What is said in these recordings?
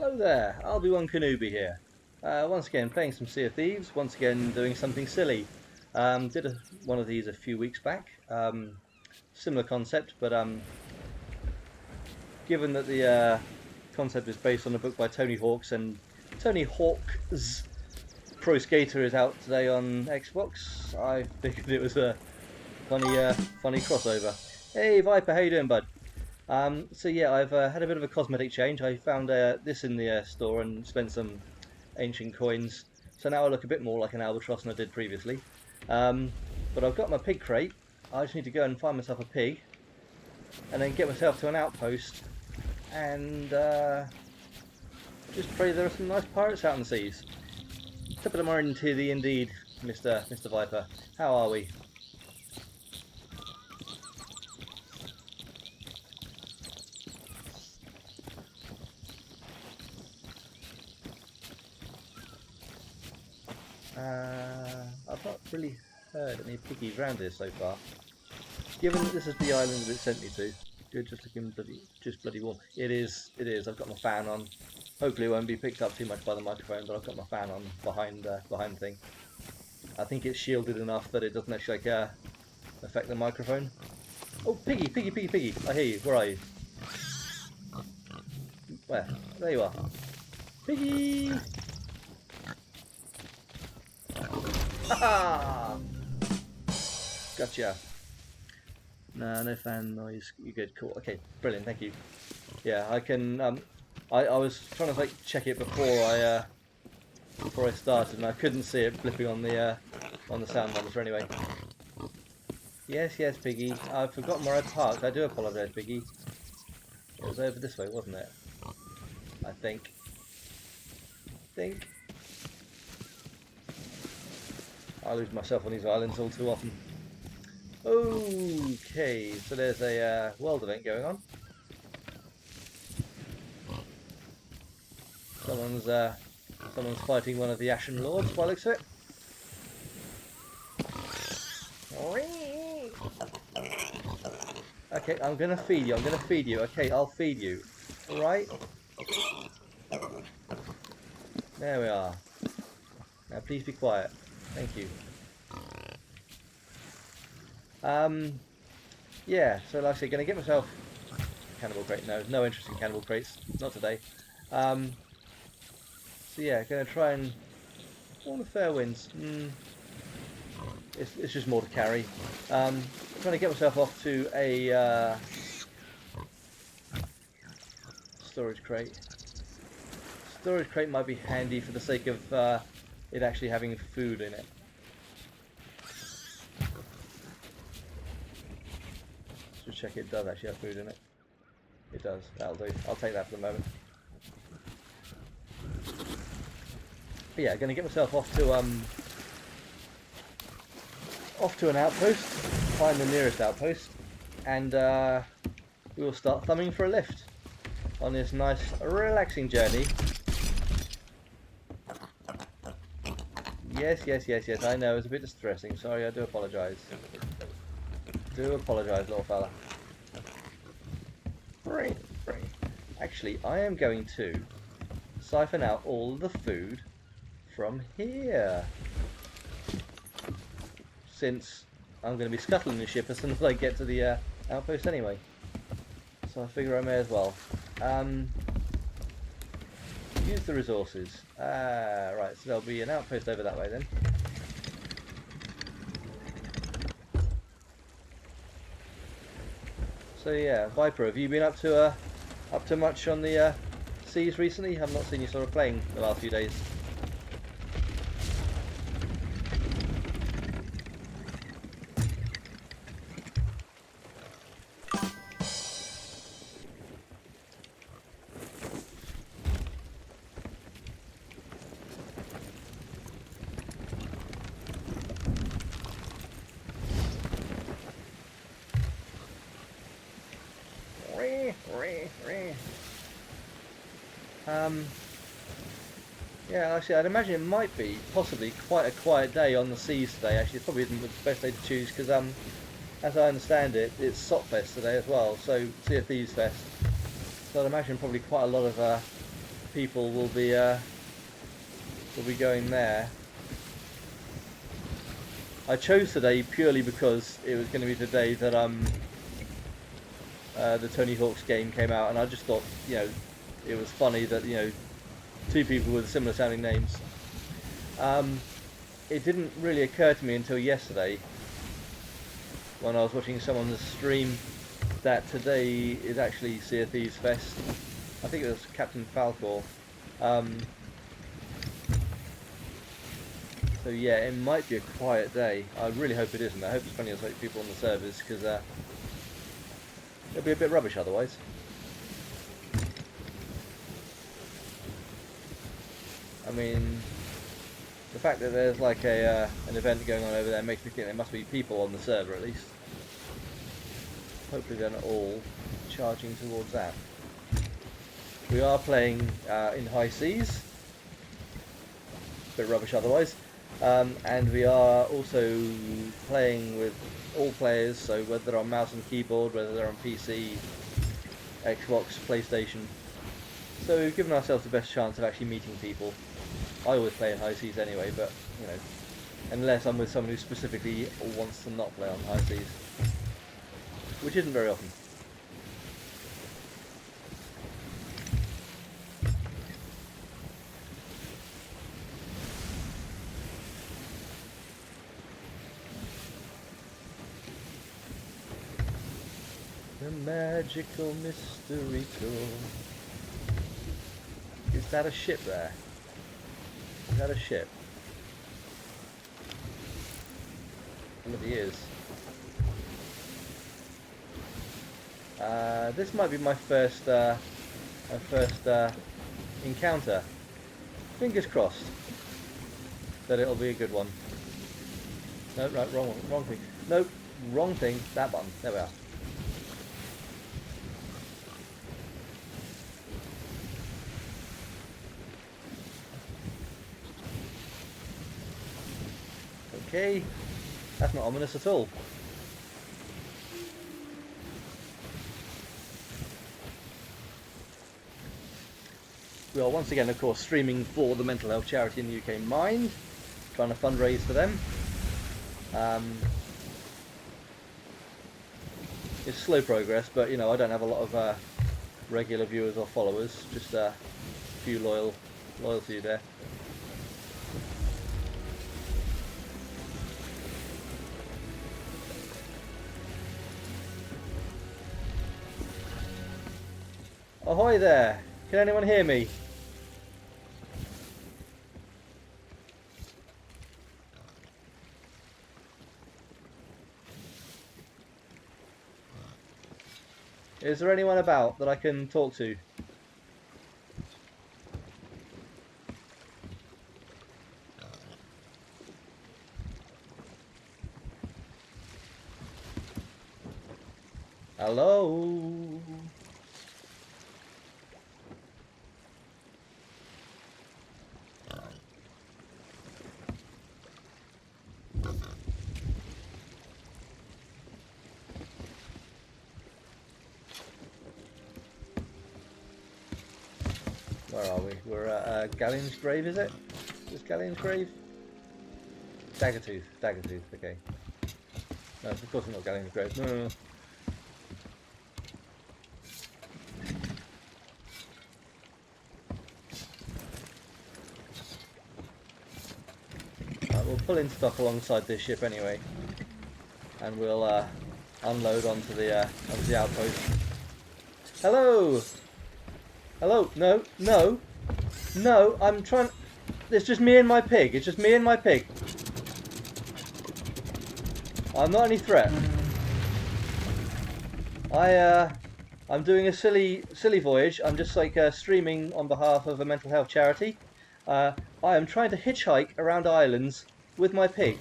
Hello there, Albie-Wan Kenobi here. Once again playing some Sea of Thieves, once again doing something silly. One of these a few weeks back. Similar concept, but given that the concept is based on a book by Tony Hawk's, and Tony Hawk's Pro Skater is out today on Xbox, I figured it was a funny crossover. Hey Viper, how you doing, bud? So yeah, I've had a bit of a cosmetic change. I found this in the store and spent some ancient coins. So now I look a bit more like an albatross than I did previously. But I've got my pig crate. I just need to go and find myself a pig, and then get myself to an outpost, and just pray there are some nice pirates out in the seas. Top of the morning to thee indeed, Mr. Viper. How are we? I've not really heard any piggies around here so far. Given that this is the island that it sent me to, good, just looking bloody warm. It is. I've got my fan on. Hopefully it won't be picked up too much by the microphone, but I've got my fan on behind the thing. I think it's shielded enough that it doesn't actually affect the microphone. Oh, piggy! I hear you. Where are you? Where? There you are. Piggy! Haha! Gotcha. Nah, no fan noise. You good? Cool. Okay, brilliant. Thank you. Yeah, I can. I was trying to check it before I started, and I couldn't see it blipping on the sound monitor anyway. Yes, Piggy. I've forgotten where I parked. I do apologise, Piggy. It was over this way, wasn't it? I think. I lose myself on these islands all too often. Okay, so there's a world event going on. Someone's fighting one of the Ashen Lords by the looks of it. Okay, I'm gonna feed you. Okay, I'll feed you. Alright? There we are. Now please be quiet. Thank you. Yeah, so like I said, gonna get myself cannibal crate. No interest in cannibal crates. Not today. So yeah, gonna try and all the fair winds. It's just more to carry. Trying to get myself off to a storage crate. Storage crate might be handy for the sake of it actually having food in it. Just check it does actually have food in it. It does. That'll do. I'll take that for the moment. But yeah, going to get myself off to an outpost, find the nearest outpost, and we will start thumbing for a lift on this nice, relaxing journey. Yes, I know, it's a bit distressing. Sorry, I do apologise. Little fella. Right. Actually, I am going to siphon out all the food from here, since I'm going to be scuttling the ship as soon as I get to the outpost anyway. So I figure I may as well. Use the resources. Right, so there'll be an outpost over that way then. So yeah, Viper, have you been up to much on the seas recently? I've not seen you sort of playing the last few days. Yeah, actually, I'd imagine it might be possibly quite a quiet day on the seas today. Actually, it probably isn't the best day to choose because, as I understand it, it's SOT Fest today as well. So Sea of Thieves Fest. So I'd imagine probably quite a lot of people will be going there. I chose today purely because it was going to be the day that the Tony Hawk's game came out, and I just thought, you know, it was funny that, you know, two people with similar sounding names. It didn't really occur to me until yesterday when I was watching someone's stream that today is actually Sea of Thieves Fest. I think it was Captain Falcor. So yeah, it might be a quiet day. I really hope it isn't. I hope there's plenty of people on the servers, because it'll be a bit rubbish otherwise. I mean, the fact that there's like an event going on over there makes me think there must be people on the server at least. Hopefully they're not all charging towards that. We are playing in high seas. Bit rubbish otherwise. And we are also playing with all players, so whether they're on mouse and keyboard, whether they're on PC, Xbox, PlayStation. So we've given ourselves the best chance of actually meeting people. I always play in high seas anyway, but, you know, unless I'm with someone who specifically wants to not play on high seas, which isn't very often. The magical mystery tour. Is that a ship there? Is that a ship? Look, it is. This might be my first encounter. Fingers crossed that it'll be a good one. No, right, wrong thing. No, wrong thing. That button. There we are. Okay, that's not ominous at all. We are once again, of course, streaming for the mental health charity in the UK, Mind, trying to fundraise for them. It's slow progress, but, you know, I don't have a lot of regular viewers or followers, just a few loyal to you there. Ahoy there! Can anyone hear me? Is there anyone about that I can talk to? Hello? Where are we? We're at Galleon's Grave, is it? Is this Galleon's Grave? Daggertooth, okay. No, of course it's not Galleon's Grave. No. We'll pull in stock alongside this ship anyway, and we'll unload onto the outpost. Hello! Hello? No, I'm trying... It's just me and my pig. It's just me and my pig. I'm not any threat. I'm doing a silly voyage. I'm just like streaming on behalf of a mental health charity. I am trying to hitchhike around islands with my pig.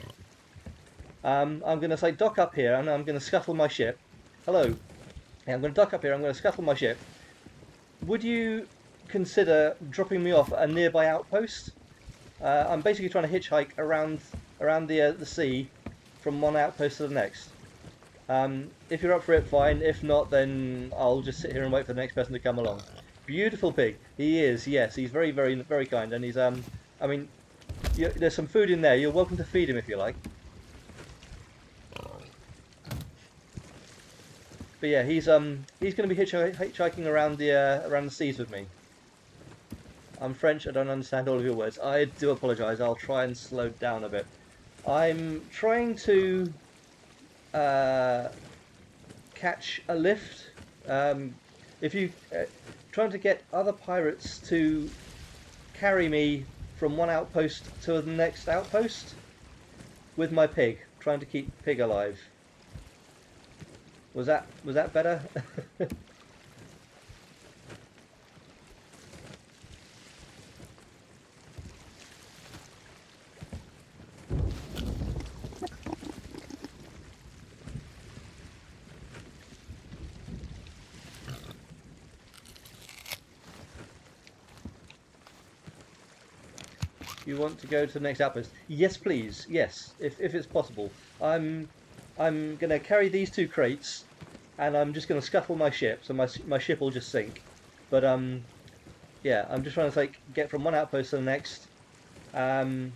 I'm going to say dock up here, and I'm going to scuttle my ship. Hello. Yeah, I'm going to dock up here. I'm going to scuttle my ship. Would you consider dropping me off at a nearby outpost? I'm basically trying to hitchhike around the sea from one outpost to the next. If you're up for it, fine. If not, then I'll just sit here and wait for the next person to come along. Beautiful pig. He is. Yes, he's very, very, very kind, and he's I mean, there's some food in there. You're welcome to feed him if you like. But yeah, he's going to be hitchhiking around the seas with me. I'm French. I don't understand all of your words. I do apologise. I'll try and slow down a bit. I'm trying to catch a lift. If you trying to get other pirates to carry me from one outpost to the next outpost with my pig, trying to keep pig alive. Was that better? You want to go to the next outpost? Yes, please. Yes, if it's possible. I'm gonna carry these 2 crates, and I'm just gonna scuttle my ship, so my ship will just sink. But yeah, I'm just trying to get from one outpost to the next, in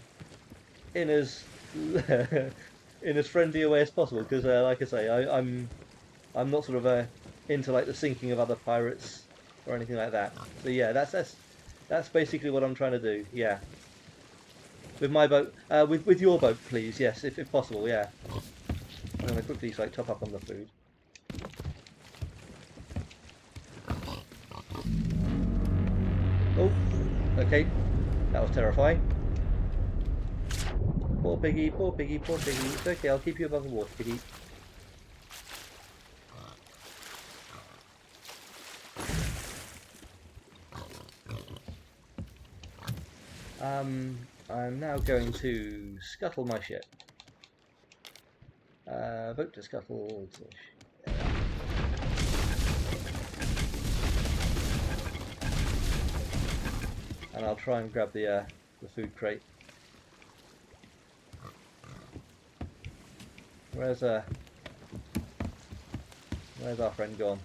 as in as friendly a way as possible. Because like I say, I'm not sort of into the sinking of other pirates or anything like that. So yeah, that's basically what I'm trying to do. Yeah. With my boat, with your boat, please. Yes, if possible. Yeah. I'm gonna quickly top up on the food. Oh, okay. That was terrifying. Poor piggy, poor piggy, poor piggy. It's okay. I'll keep you above the water, piggy. I'm now going to scuttle my ship. Vote to scuttle. And I'll try and grab the food crate. Where's our friend gone?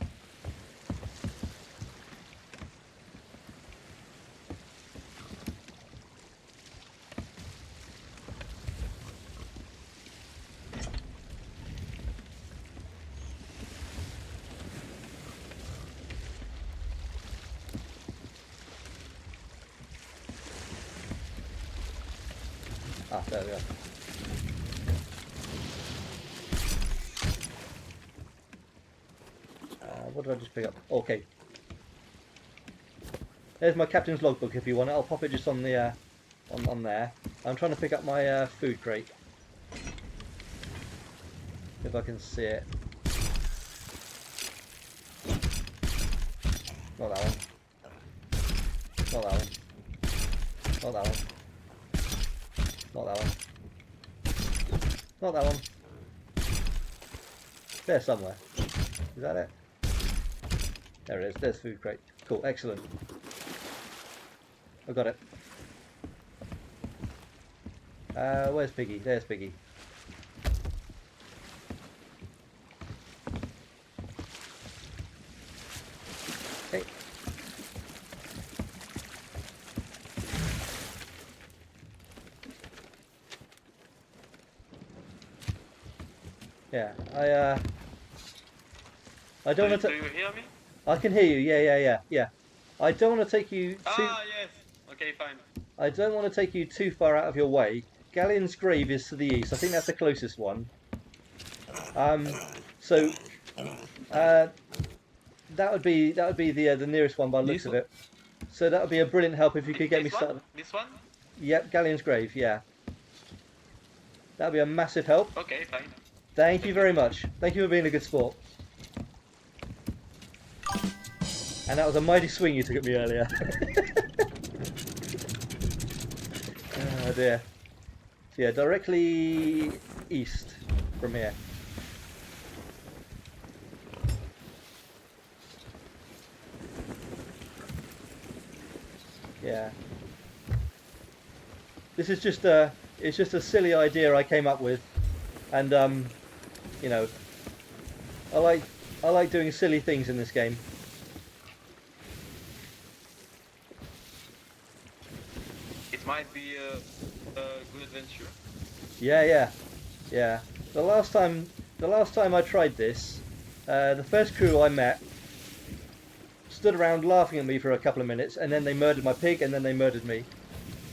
Ah, there we are. What did I just pick up? Okay. There's my captain's logbook if you want it. I'll pop it just on the on there. I'm trying to pick up my food crate. If I can see it. Not that one. Not that one. Not that one. Not that one. Not that one. There somewhere. Is that it? There it is. There's food crate. Cool. Excellent. I got it. Where's Piggy? There's Piggy. Okay. Yeah, I don't want to. Do you hear me? I can hear you. Yeah. I don't want to take you too. Ah, yes. Okay, fine. I don't want to take you too far out of your way. Galleon's grave is to the east. I think that's the closest one. So that would be the nearest one by the looks of it. So that would be a brilliant help if you could get me started. This one? Yep, Galleon's grave. Yeah. That would be a massive help. Okay, fine. Thank you very much. Thank you for being a good sport. And that was a mighty swing you took at me earlier. Oh dear. So yeah, directly east from here. Yeah. This is just it's just a silly idea I came up with, and you know, I like doing silly things in this game. Might be a good adventure. Yeah. The last time I tried this, the first crew I met stood around laughing at me for a couple of minutes, and then they murdered my pig, and then they murdered me.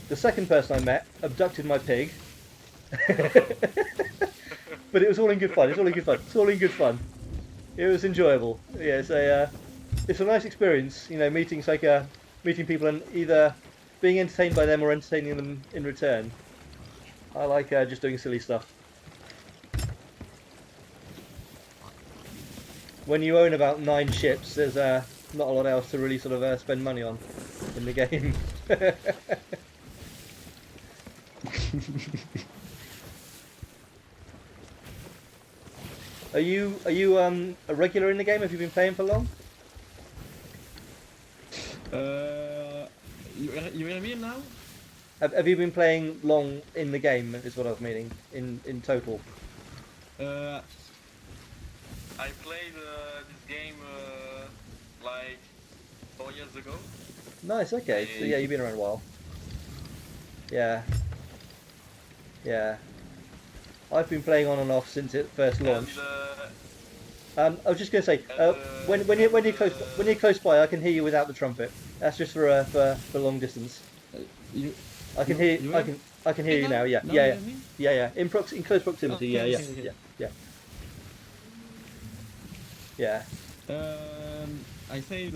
The second person I met abducted my pig, but it was all in good fun. It's all in good fun. It was enjoyable. Yeah, it's a nice experience. You know, meeting people and either being entertained by them or entertaining them in return. I like just doing silly stuff. When you own about 9 ships, there's not a lot else to really sort of spend money on in the game. Are you a regular in the game? Have you been playing for long? You hear me now? Have you been playing long in the game? Is what I was meaning in total. I played this game like 4 years ago. Nice. Okay. So yeah, you've been around a while. Yeah. I've been playing on and off since it first launched. I was just going to say, when you're close by, I can hear you without the trumpet. That's just for long distance. I can hear you now. Yeah. In close proximity. Okay. Yeah. I played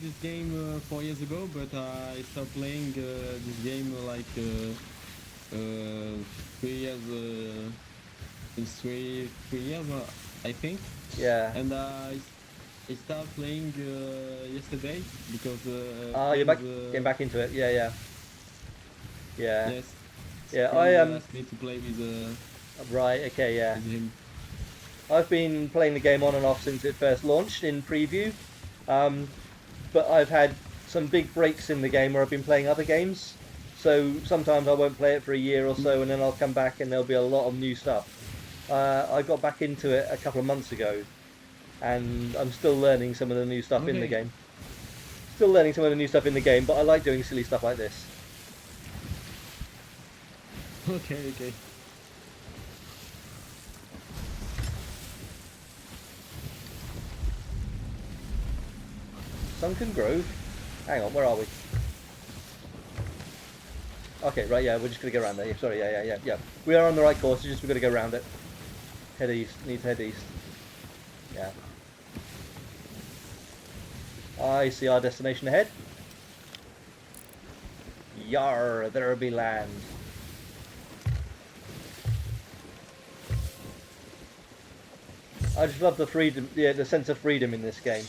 this game 4 years ago, but I stopped playing this game like 3 years. Since 3 years, I think. Yeah. And I started playing yesterday because. You're getting back into it. Yeah. Yes. Yeah. I asked me to play with. Right. Okay. Yeah. With him. I've been playing the game on and off since it first launched in preview, but I've had some big breaks in the game where I've been playing other games. So sometimes I won't play it for a year or so, and then I'll come back and there'll be a lot of new stuff. I got back into it a couple of months ago, and I'm still learning some of the new stuff in the game. But I like doing silly stuff like this. Okay. Sunken Grove? Hang on, where are we? Okay, right, yeah, we're just going to go around there. Sorry, yeah. We are on the right course, it's just we've got to go around it. Head east, need to head east. Yeah. I see our destination ahead. Yar, there be land. I just love the freedom, the sense of freedom in this game.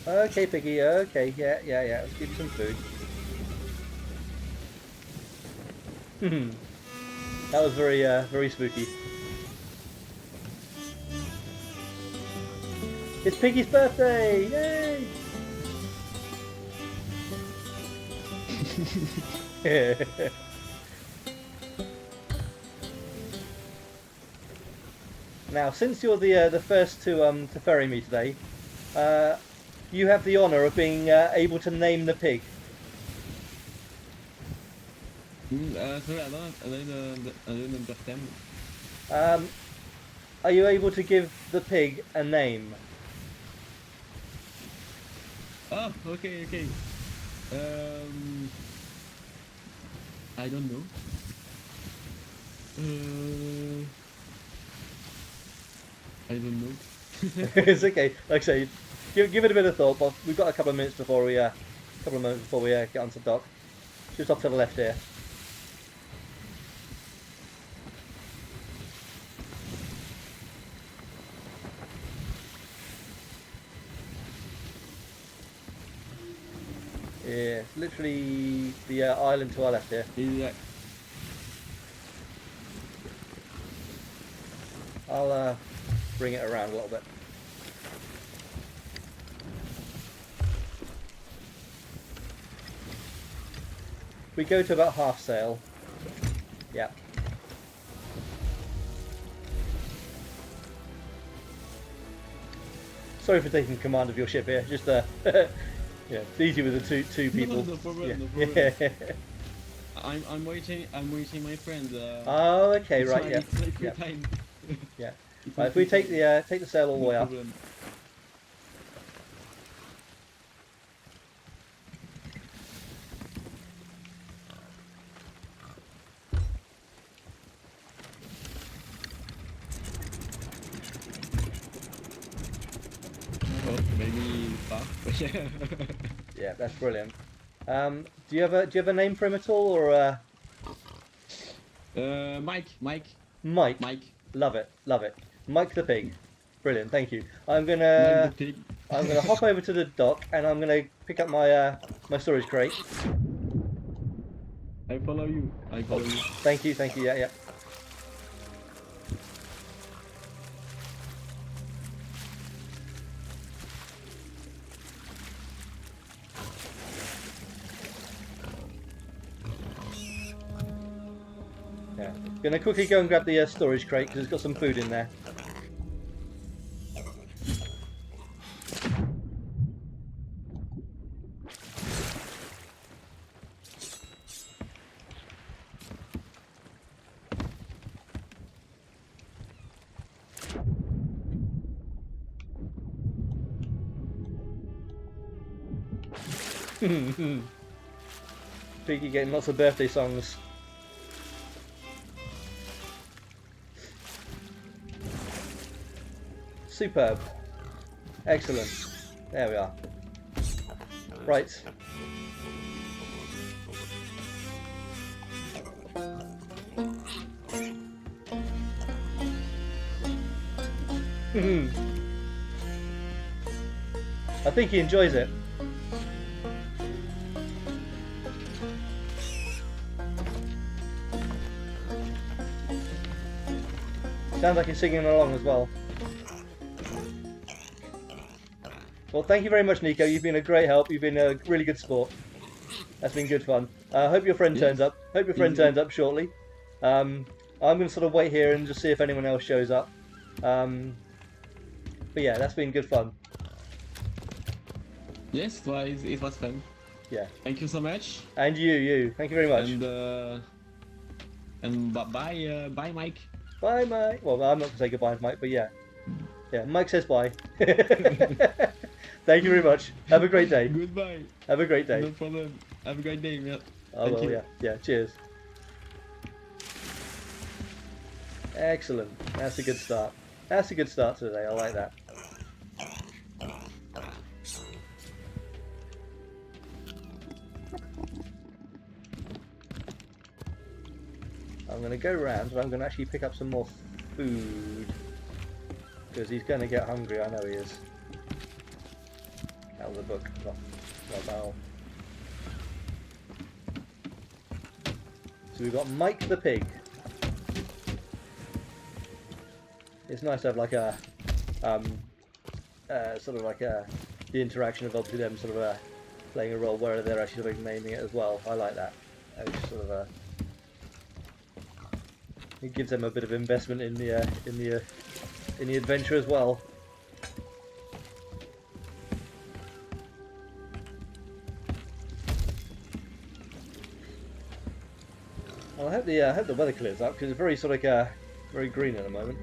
Okay, Piggy, okay, yeah, let's give you some food. That was very spooky. It's Piggy's birthday! Yay! Now, since you're the first to ferry me today, you have the honour of being able to name the pig. Sorry, I don't understand. Are you able to give the pig a name? Oh, okay. I don't know. I don't know. It's okay. Like I say, give it a bit of thought. But we've got a couple of minutes before we get onto dock. Just off to the left here. Yeah, it's literally the island to our left here. Yeah. I'll bring it around a little bit. We go to about half sail. Yeah. sorry for taking command of your ship here. Just yeah, it's easy with the two people. No problem. Yeah. No problem. I'm waiting my friend. Oh, okay, it's right, like, yeah. It's like free Yeah. time. Yeah. It's Right, like if we free take time. the sail all the No way up. problem. Oh, maybe far. But yeah. Yeah, that's brilliant. Do you have a name for him at all, or Mike. Mike? Love it, love it. Mike the Pig. Brilliant, thank you. Mike the Pig. I'm gonna hop over to the dock and I'm gonna pick up my my storage crate. I follow you. Thank you, yeah, yeah. Yeah. Gonna quickly go and grab the storage crate because it's got some food in there. Piggy getting lots of birthday songs. Superb. Excellent. There we are. Right. I think he enjoys it. Sounds like he's singing along as well. Well, thank you very much, Nico. You've been a great help. You've been a really good sport. That's been good fun. I hope your friend turns up. Hope your friend turns up shortly. I'm going to sort of wait here and just see if anyone else shows up. But yeah, that's been good fun. Yes, it was fun. Yeah. Thank you so much. And you. Thank you very much. And bye, Mike. Bye, Mike. Well, I'm not going to say goodbye to Mike, but yeah. Yeah, Mike says bye. Thank you very much. Have a great day. Goodbye. Have a great day. No problem. Have a great day, yeah. Oh, well, yeah. Yeah, cheers. Excellent. That's a good start. That's a good start to the day. I like that. I'm going to go around and I'm going to actually pick up some more food. Because he's going to get hungry, I know he is. Out of the book, not barrel. So we've got Mike the Pig. It's nice to have like a, sort of like the interaction of obviously them sort of playing a role where they're actually sort of naming it as well. I like that. It's sort of it gives them a bit of investment in the adventure as well. Well, I hope the weather clears up because it's very sort of very green at the moment.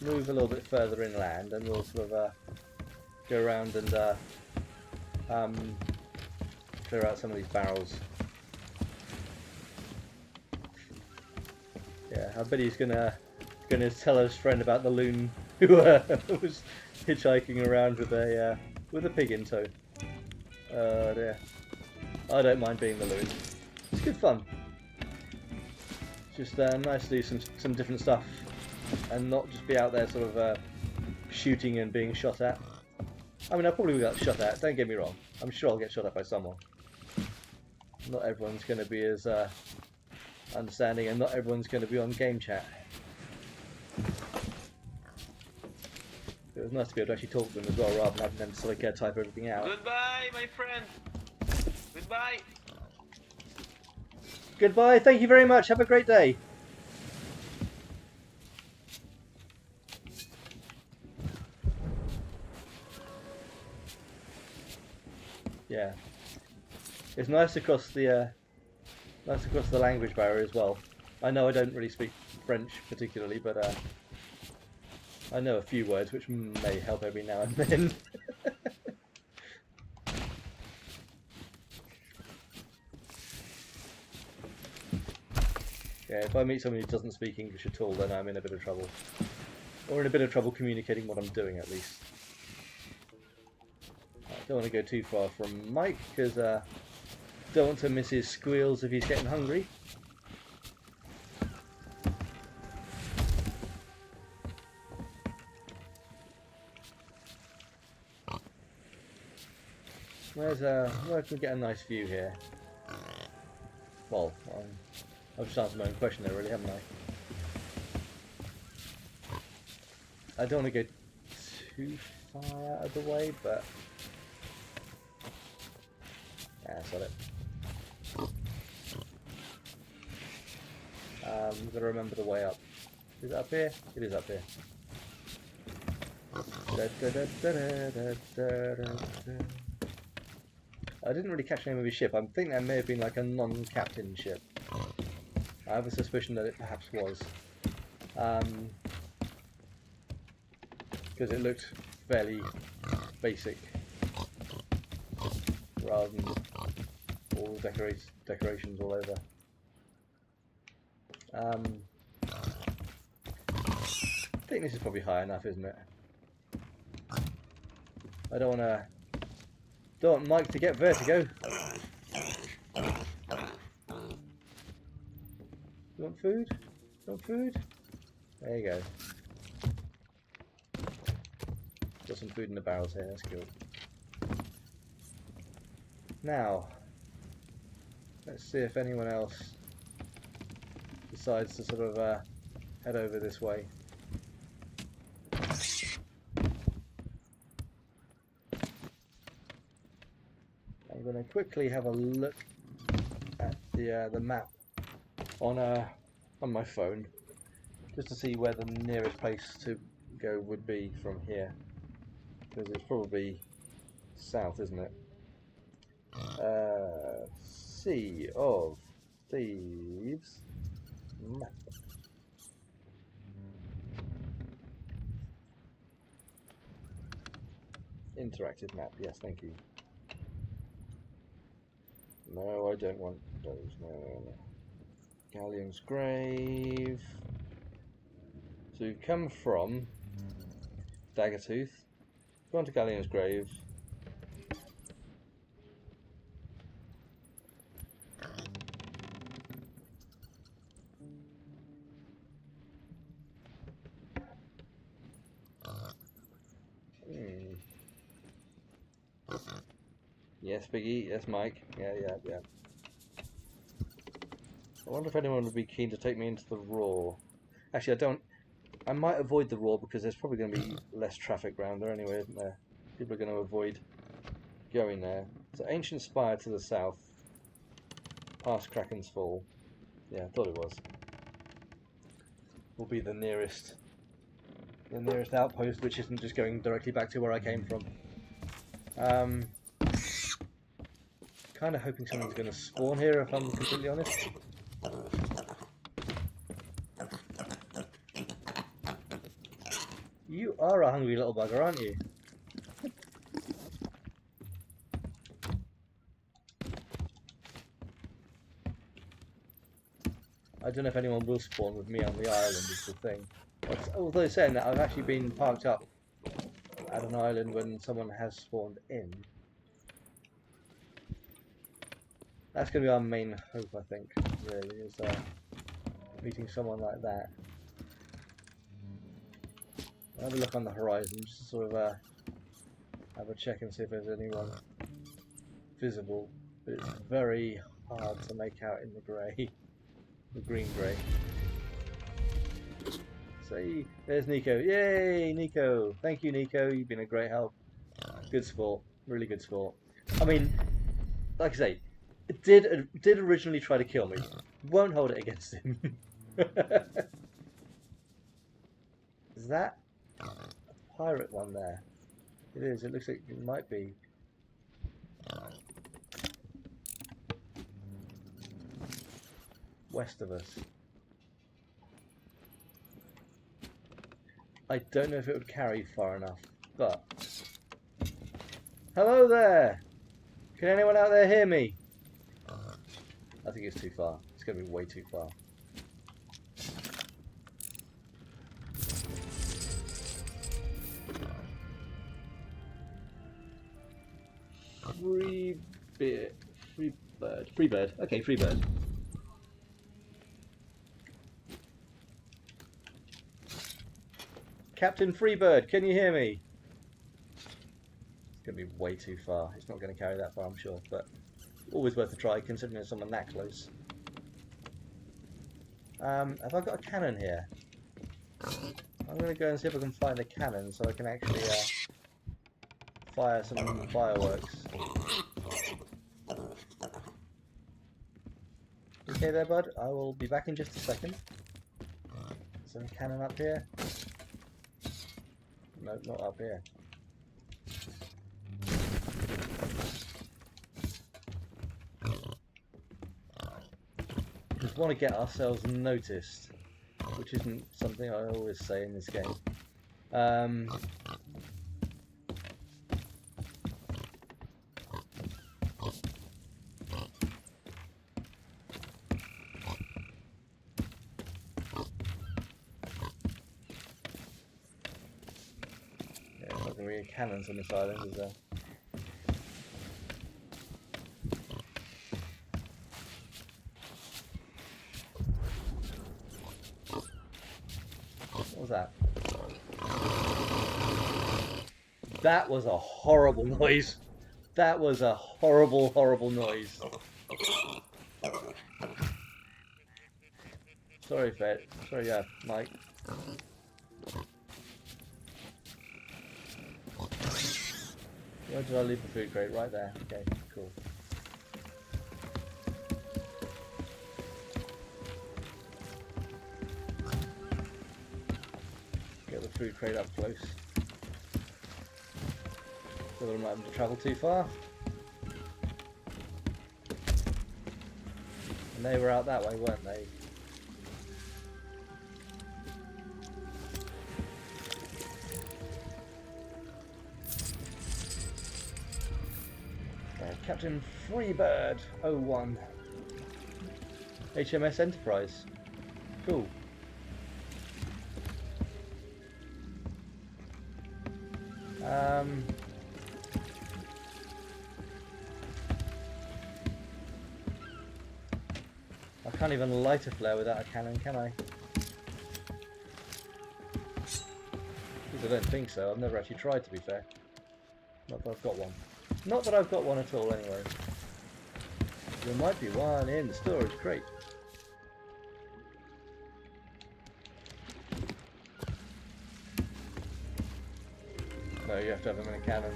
Move a little bit further inland and we'll sort of go around and clear out some of these barrels. Yeah, I bet he's gonna tell his friend about the loon who was hitchhiking around with a pig in tow. Dear. I don't mind being the loon. It's good fun. It's just nice to do some different stuff and not just be out there sort of shooting and being shot at. I mean, I probably will get shot at, don't get me wrong. I'm sure I'll get shot at by someone. Not everyone's going to be as understanding, and not everyone's going to be on game chat. It was nice to be able to actually talk to them as well, rather than having them sort of type everything out. Goodbye, my friend. Goodbye. Goodbye, thank you very much, have a great day. Yeah, it's nice across the language barrier as well. I know I don't really speak French particularly, but I know a few words which may help every now and then. Yeah, if I meet somebody who doesn't speak English at all, then I'm in a bit of trouble. Or in a bit of trouble communicating what I'm doing, at least. I don't want to go too far from Mike, because don't want to miss his squeals if he's getting hungry. Where can we get a nice view here? Well, I've just answered my own question there, really, haven't I? I don't want to go too far out of the way, but yeah, that's got it. We've got to remember the way up. Is it up here? It is up here. I didn't really catch the name of his ship. I think that may have been like a non-captain ship. I have a suspicion that it perhaps was. Because it looked fairly basic. Rather than all decorations all over. I think this is probably high enough, isn't it? I don't want Mike to get vertigo. You want food? You want food? There you go. Got some food in the barrels here, that's good. Now, let's see if anyone else decides to sort of head over this way. I'm going to quickly have a look at the map on my phone, just to see where the nearest place to go would be from here, because it's probably south, isn't it? Sea of Thieves map. Interactive map, yes, thank you. No, I don't want those. No. Galleon's Grave. So we've come from Daggertooth, gone to Galleon's Grave. Yes, Biggie. Yes, Mike. Yeah. I wonder if anyone would be keen to take me into the Raw. Actually, I might avoid the Raw because there's probably going to be less traffic around there anyway, isn't there? People are going to avoid going there. So Ancient Spire to the south, past Kraken's Fall. Yeah, I thought it was. Will be the nearest outpost, which isn't just going directly back to where I came from. Kind of hoping someone's going to spawn here, if I'm completely honest. You are a hungry little bugger, aren't you? I don't know if anyone will spawn with me on the island, is the thing. Although saying that, I've actually been parked up at an island when someone has spawned in. That's going to be our main hope, I think, really, is meeting someone like that. I'll have a look on the horizon, just to sort of have a check and see if there's anyone visible. But it's very hard to make out in the grey, the green grey. See, there's Nico. Yay, Nico! Thank you, Nico. You've been a great help. Good sport, really good sport. I mean, like I say, it did originally try to kill me. Won't hold it against him. Is that a pirate one there? It is. It looks like it might be. West of us. I don't know if it would carry far enough, but... Hello there! Can anyone out there hear me? I think it's too far. It's going to be way too far. Free bird. Okay, free bird. Captain Freebird, can you hear me? It's going to be way too far. It's not going to carry that far, I'm sure, but always worth a try considering there's someone that close. Have I got a cannon here? I'm going to go and see if I can find a cannon so I can actually fire some fireworks. Okay there, bud. I will be back in just a second. Is there a cannon up here? No, not up here. Just want to get ourselves noticed, which isn't something I always say in this game. Cannons on this island, is there? What was that? That was a horrible noise. That was a horrible, horrible noise. Sorry, Fed. Sorry, yeah, Mike. Where did I leave the food crate? Right there. Okay, cool. Get the food crate up close. So I'm not having to travel too far. And they were out that way, weren't they? Captain Freebird 01. HMS Enterprise. Cool. I can't even light a flare without a cannon, can I? At least I don't think so. I've never actually tried, to be fair. Not that I've got one. Not that I've got one at all, anyway. There might be one in the storage crate. No, you have to have them in a cannon.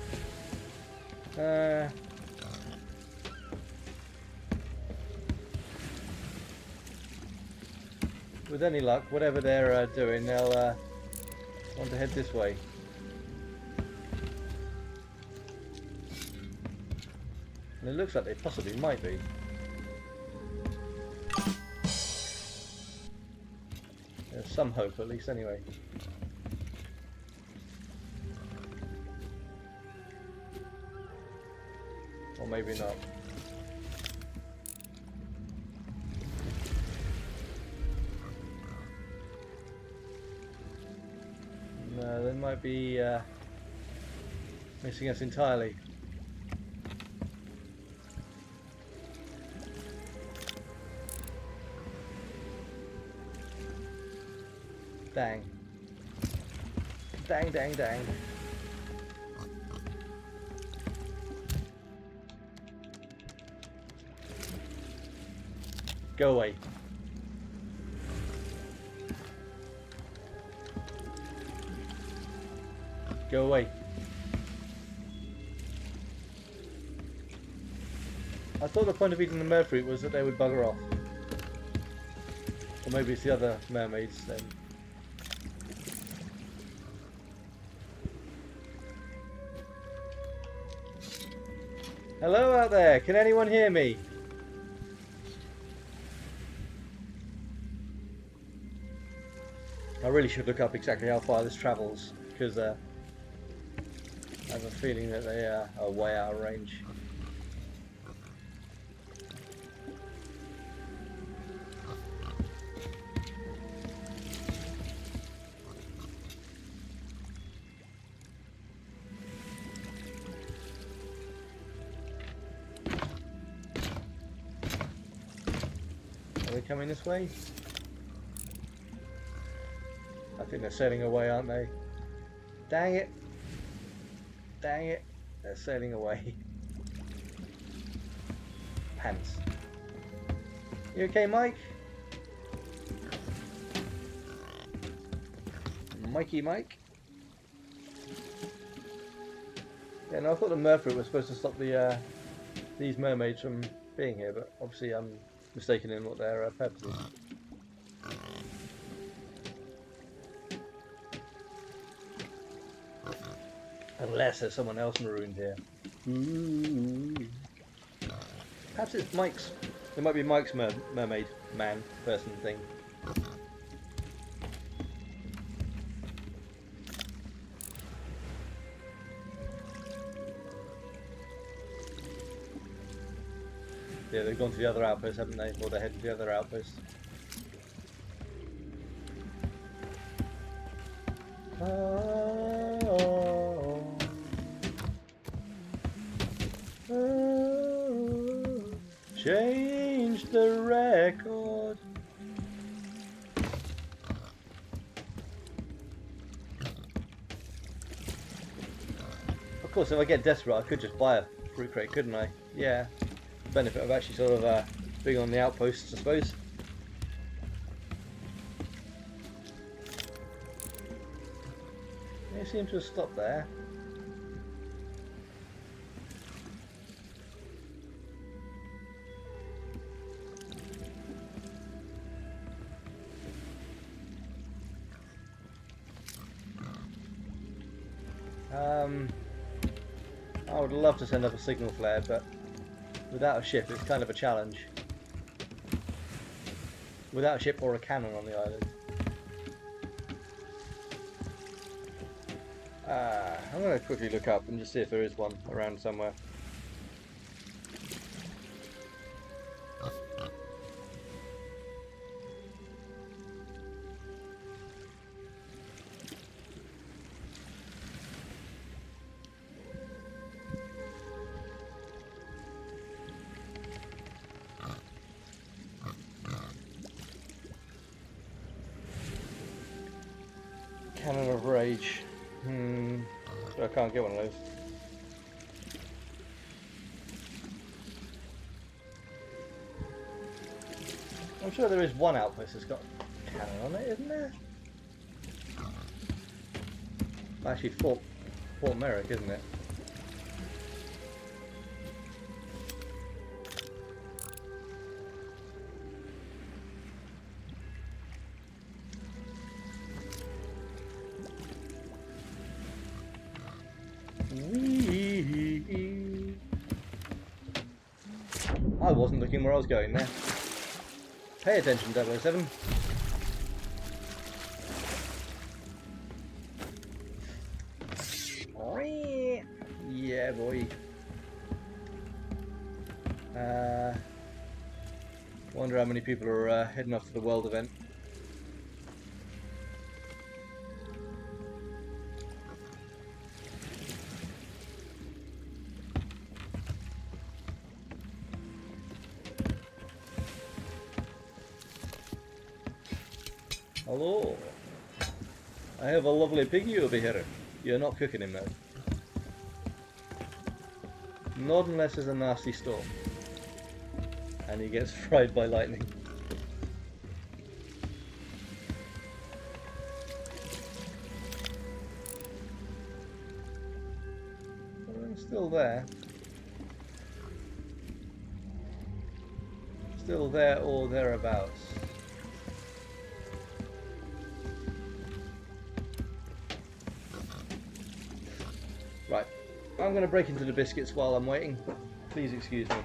With any luck, whatever they're doing, they'll want to head this way. And it looks like they possibly might be. There's some hope, at least, anyway. Or maybe not. No, they might be missing us entirely. Bang. Dang, dang, dang. Go away. Go away. I thought the point of eating the merfruit was that they would bugger off. Or maybe it's the other mermaids then. Hello out there, can anyone hear me? I really should look up exactly how far this travels, because I have a feeling that they are way out of range. Are they coming this way? I think they're sailing away, aren't they? Dang it! Dang it! They're sailing away. Pants. You okay, Mike? Mikey Mike? Yeah, no, I thought the merfruit was supposed to stop the these mermaids from being here, but obviously I'm mistaken in what their purpose is. Unless there's someone else marooned here. Ooh. Perhaps it's Mike's. It might be Mike's mermaid man person thing. Yeah, they've gone to the other outpost, haven't they? Or they're heading to the other outpost. Change the record. Of course, if I get desperate, I could just buy a fruit crate, couldn't I? Yeah. Benefit of actually sort of being on the outposts, I suppose. They seem to have stopped there. I would love to send up a signal flare, but without a ship it's kind of a challenge. Without a ship or a cannon on the island. I'm going to quickly look up and just see if there is one around somewhere. Cannon of Rage. I can't get one of those. I'm sure there is one outpost that's got a cannon on it, isn't there? Actually, Fort Merrick, isn't it? I wasn't looking where I was going there. Pay attention, 007. Yeah, boy. Wonder how many people are heading off to the world event. Hello. I have a lovely piggy over here. You're not cooking him though. Not unless there's a nasty storm. And he gets fried by lightning. Still there. Still there or thereabouts. Right. I'm going to break into the biscuits while I'm waiting. Please excuse me.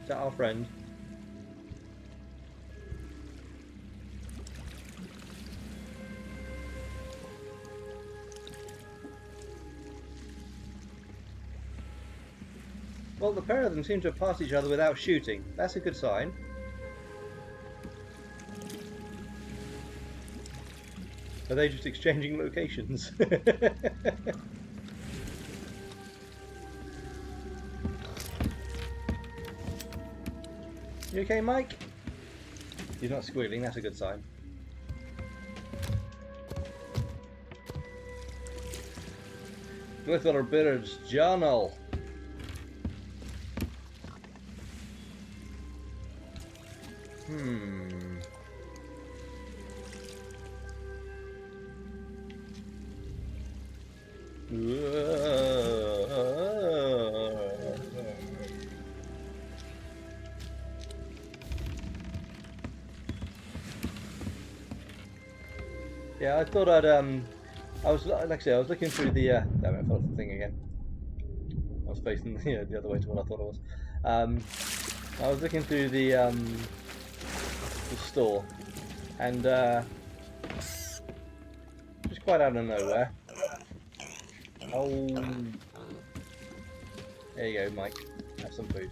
Is that our friend? Well, the pair of them seem to have passed each other without shooting. That's a good sign. Are they just exchanging locations? You okay, Mike? He's not squealing, that's a good sign. Little Bird's Journal. Yeah, I thought I'd I was like I say, I was looking through the damn it, I fell off the thing again. I was facing the other way to what I thought it was. I was looking through the store, and just quite out of nowhere. Oh, there you go, Mike. Have some food.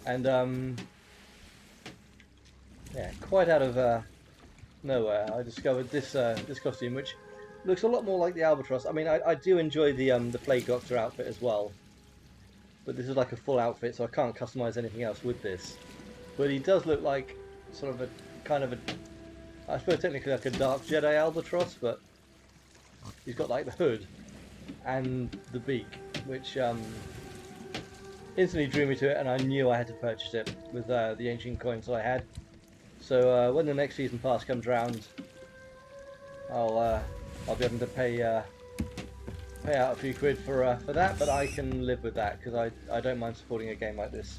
And yeah, quite out of nowhere, I discovered this this costume, which looks a lot more like the albatross. I mean, I do enjoy the Plague Doctor outfit as well, but this is like a full outfit, so I can't customize anything else with this. But he does look like sort of a kind of a, I suppose technically like a Dark Jedi albatross, but he's got like the hood and the beak, which instantly drew me to it, and I knew I had to purchase it with the ancient coins that I had. So when the next season pass comes round, I'll be having to pay out a few quid for that, but I can live with that because I don't mind supporting a game like this,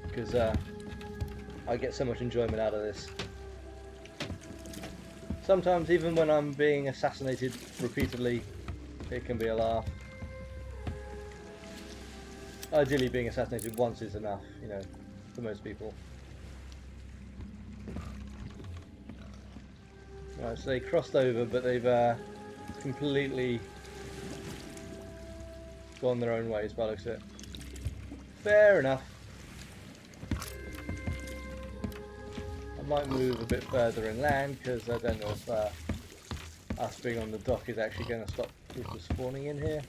because I get so much enjoyment out of this. Sometimes even when I'm being assassinated repeatedly, it can be a laugh. Ideally, being assassinated once is enough, you know, for most people. Right, so they crossed over, but they've completely gone their own ways by the looks of it. Fair enough. I might move a bit further inland because I don't know if us being on the dock is actually going to stop people spawning in here.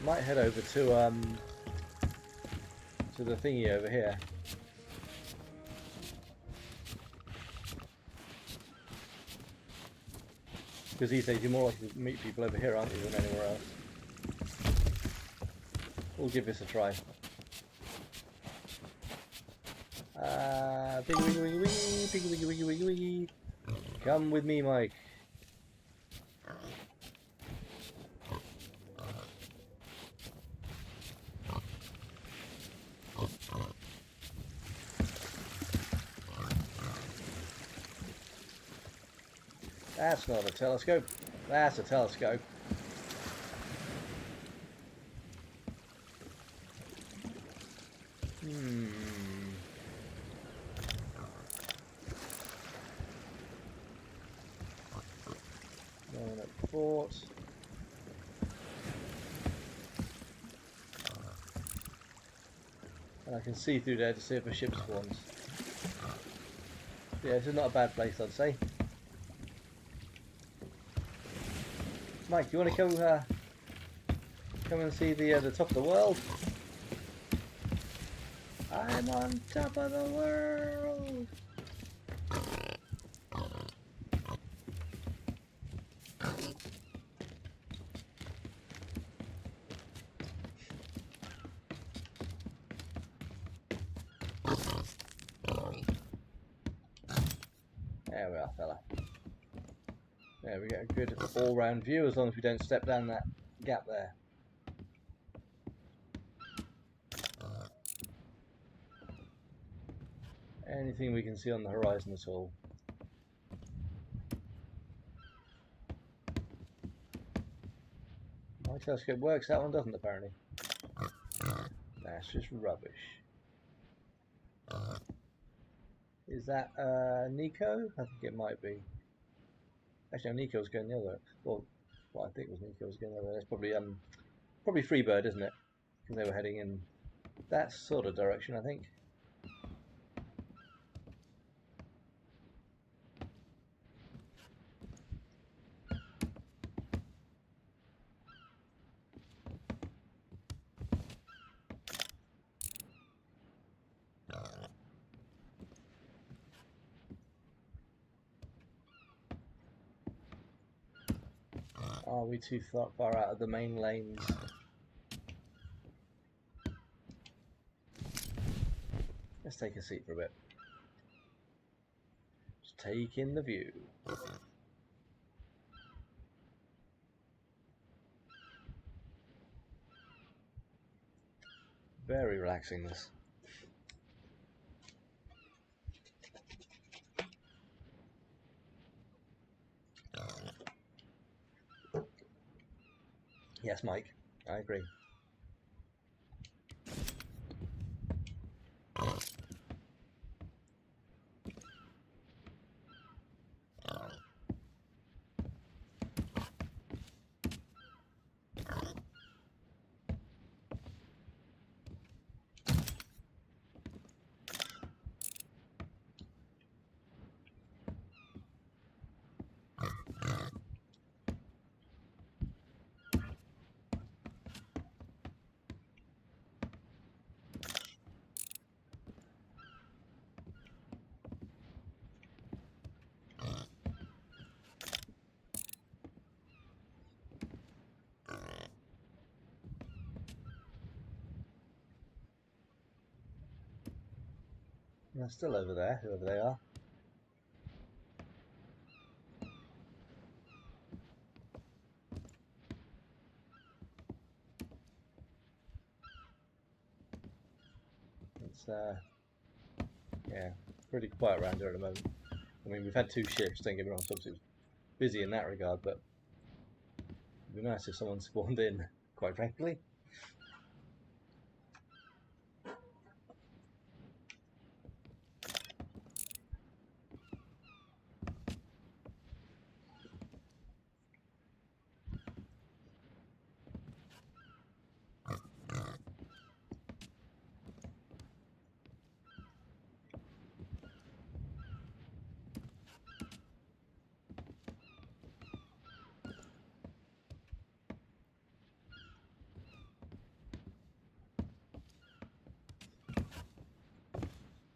Might head over to the thingy over here. Because these days you're more likely to meet people over here, aren't you, than anywhere else. We'll give this a try. Piggy wiggy wiggy wiggy, piggy wiggy wiggy wiggy wiggy. Come with me, Mike. That's not a telescope. That's a telescope. fort. And I can see through there to see if a ship spawns. Yeah, this is not a bad place, I'd say. Mike, you want to come and see the top of the world? I'm on top of the world. There we are, fella. There we get a good all-round view as long as we don't step down that gap there. Anything we can see on the horizon at all. My telescope works, that one doesn't apparently. That's just rubbish. Is that Nico? I think it might be. Actually, no, Nico's going the other way. Well, what I think was Nico's going the other way. That's probably Freebird, isn't it? Because they were heading in that sort of direction, I think. Are we too far out of the main lanes? Let's take a seat for a bit. Just take in the view. Very relaxing, this. Yes, Mike, I agree. They're still over there, whoever they are. It's yeah, pretty quiet around here at the moment. I mean, we've had 2 ships, don't get me wrong, so obviously it was busy in that regard, but it'd be nice if someone spawned in, quite frankly.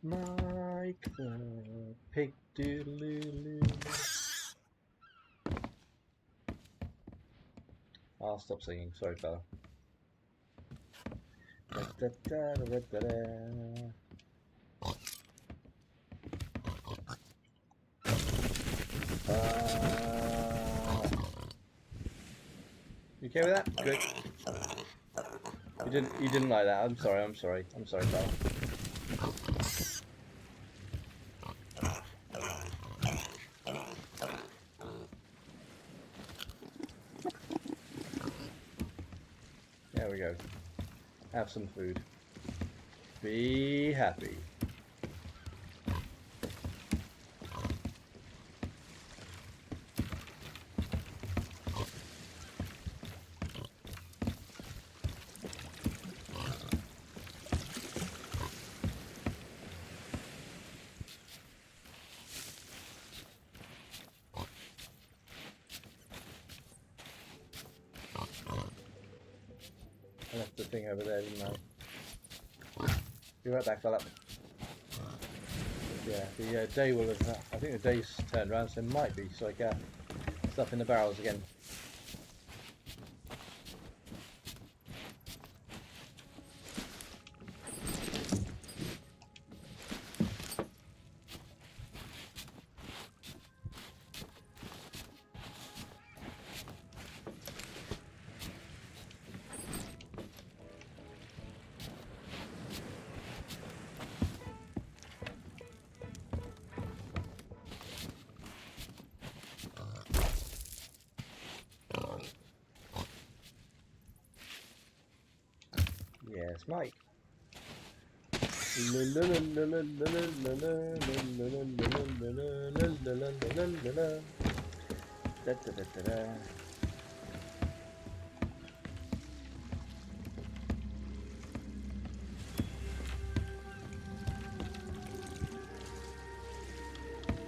Mike the pig doodle-oo-loo. I'll stop singing, sorry fella. Da, da, da, da, da, da. You okay with that? Good. You didn't like that. I'm sorry, fella. There we go. Have some food. Be happy. left the thing over there, didn't I? Be right back, fella. Yeah, the day will have. I think the day's turned around, so it might be. So like stuff in the barrels again. Yes, Mike.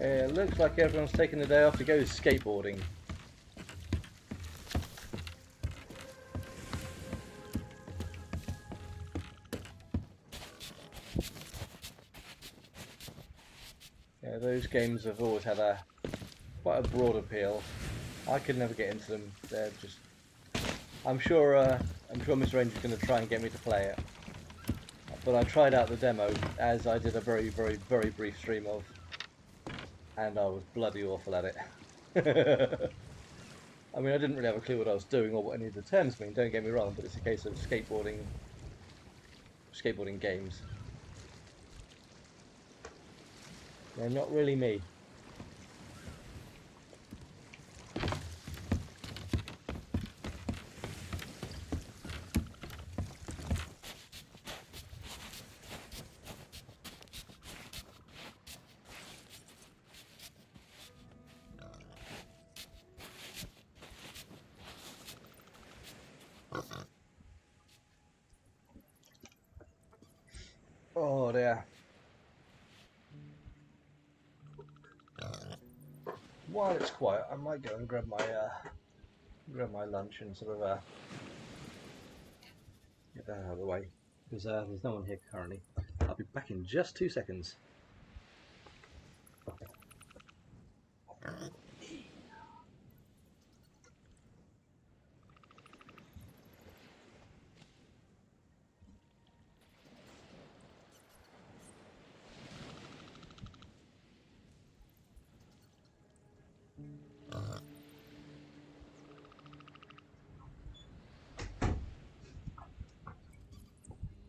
It looks like everyone's taking the day off to go skateboarding. Yeah, those games have always had quite a broad appeal. I could never get into them. They're just. I'm sure Mr. Ranger's going to try and get me to play it. But I tried out the demo, as I did a very, very, very brief stream of, and I was bloody awful at it. I mean, I didn't really have a clue what I was doing or what any of the terms mean. Don't get me wrong, but it's a case of skateboarding games. They're not really me. Oh dear. While it's quiet, I might go and grab my lunch and sort of get that out of the way, because there's no one here currently. I'll be back in just 2 seconds.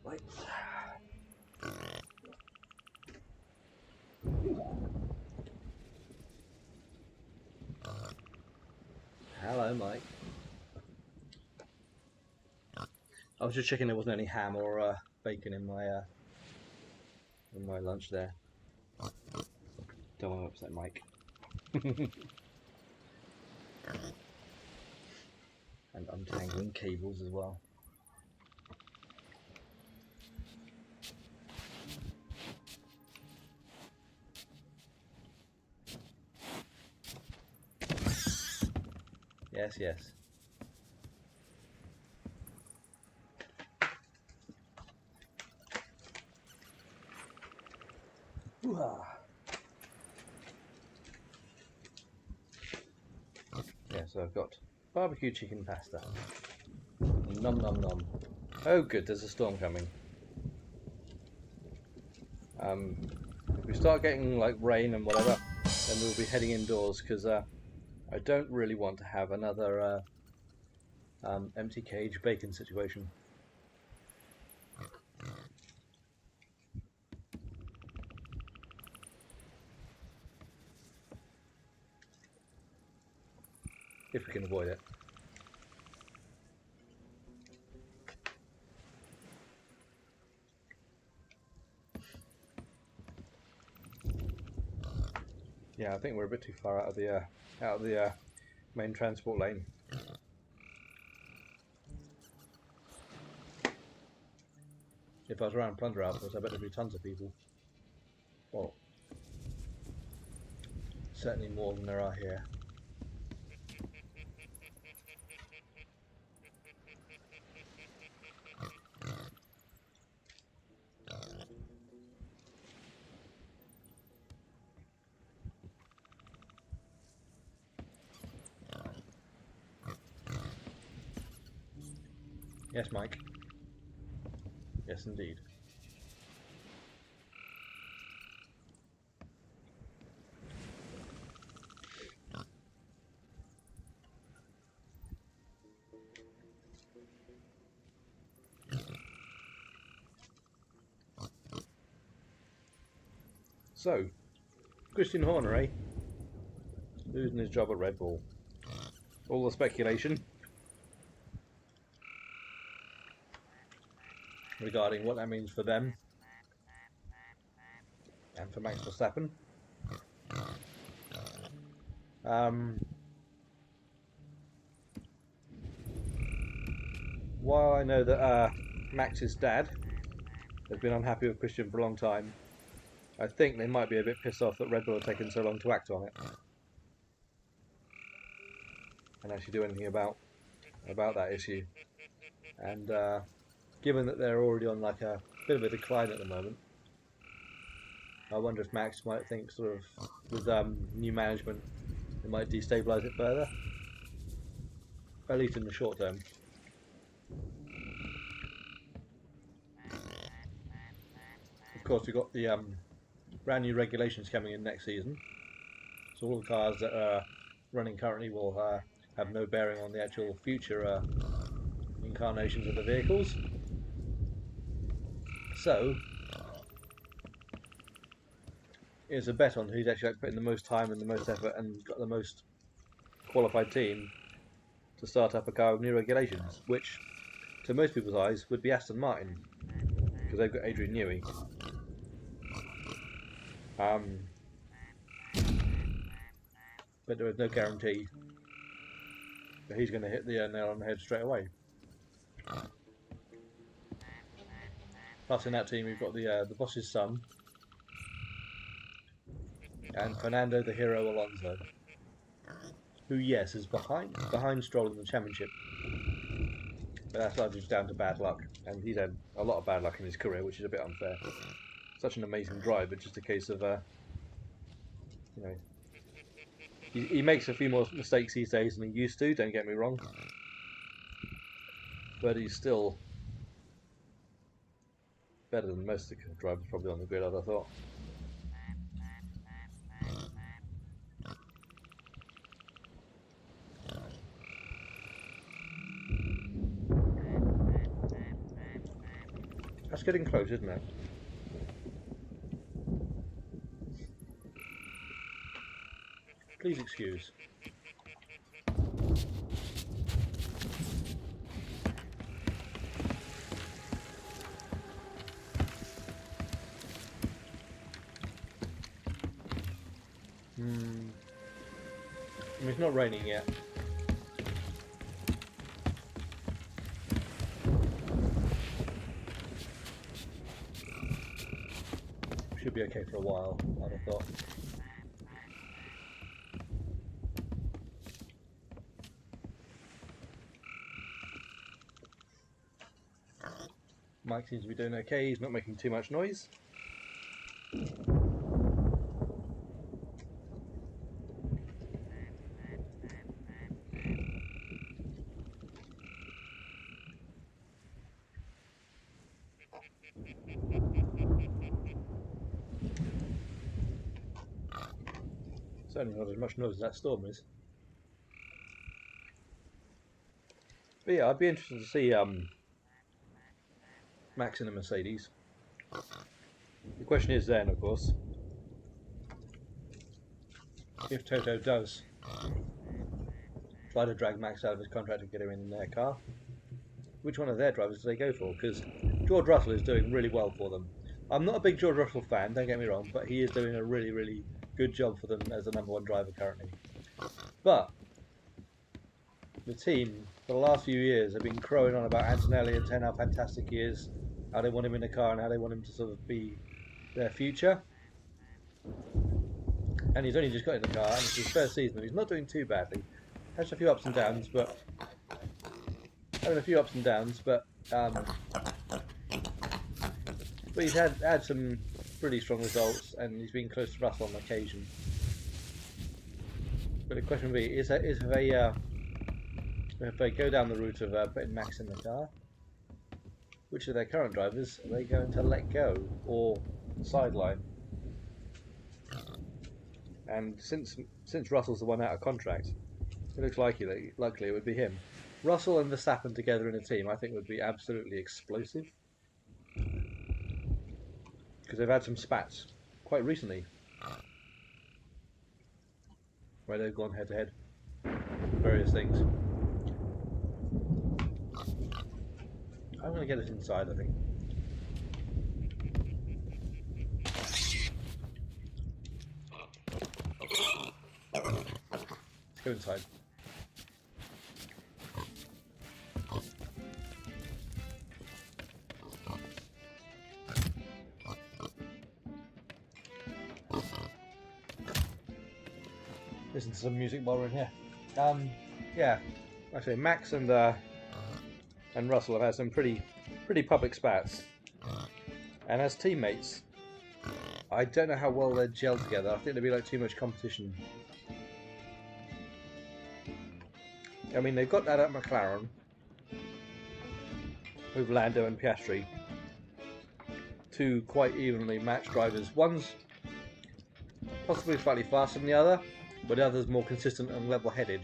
Right. Hello, Mike. I was just checking there wasn't any ham or bacon in my lunch there. Don't want to upset Mike. And untangling cables as well. Yes, yes. Ooh-ha. Yeah, so I've got barbecue chicken pasta. Nom nom nom. Oh good, there's a storm coming. If we start getting like rain and whatever, then we'll be heading indoors, because I don't really want to have another empty cage bacon situation. If we can avoid it. Yeah, I think we're a bit too far out of the main transport lane. If I was around Plunder Outposts, I bet there'd be tons of people. Well, certainly more than there are here. Yes, Mike. Yes, indeed. So, Christian Horner, eh? Losing his job at Red Bull. All the speculation regarding what that means for them and for Max Verstappen. While I know that Max's dad has been unhappy with Christian for a long time, I think they might be a bit pissed off that Red Bull have taken so long to act on it and actually do anything about that issue. And given that they're already on like a bit of a decline at the moment, I wonder if Max might think sort of with new management it might destabilise it further, at least in the short term. Of course, we've got the brand new regulations coming in next season, so all the cars that are running currently will have no bearing on the actual future incarnations of the vehicles. So it's a bet on who's actually put in the most time and the most effort and got the most qualified team to start up a car with new regulations, which to most people's eyes would be Aston Martin, because they've got Adrian Newey. But there is no guarantee that he's going to hit the nail on the head straight away. Plus in that team we've got the boss's son and Fernando the Hero Alonso, who yes is behind Stroll in the championship, but that's largely just down to bad luck, and he's had a lot of bad luck in his career, which is a bit unfair. Such an amazing driver, just a case of you know, he makes a few more mistakes these days than he used to, don't get me wrong, but he's still better than most of the drivers probably on the grid, I'd have thought. That's getting close, isn't it? Please excuse. I mean, it's not raining yet. Should be okay for a while, I'd have thought. Mike seems to be doing okay, he's not making too much noise. Certainly not as much noise as that storm is. But yeah, I'd be interested to see Max in a Mercedes. The question is then, of course, if Toto does try to drag Max out of his contract and get him in their car, which one of their drivers do they go for? Because George Russell is doing really well for them. I'm not a big George Russell fan, don't get me wrong, but he is doing a really, really good job for them as the #1 driver currently. But the team for the last few years have been crowing on about Antonelli and saying how fantastic he is, how they want him in the car and how they want him to sort of be their future. And he's only just got in the car and it's his first season and he's not doing too badly. Has a few ups and downs, but he's had some pretty strong results and he's been close to Russell on occasion. But the question would be, if they go down the route of putting Max in the car, which of their current drivers are they going to let go or sideline? And since Russell's the one out of contract, it looks likely it would be him. Russell and Verstappen together in a team, I think, would be absolutely explosive. Because they've had some spats quite recently where they've gone head to head various things. I'm going to get us inside, I think. Let's go inside. Listen to some music while we're in here. Yeah, actually, Max and Russell have had some pretty public spats, and as teammates, I don't know how well they'd gel together. I think there'd be like too much competition. I mean, they've got that at McLaren with Lando and Piastri, two quite evenly matched drivers. One's possibly slightly faster than the other, but the other's more consistent and level-headed.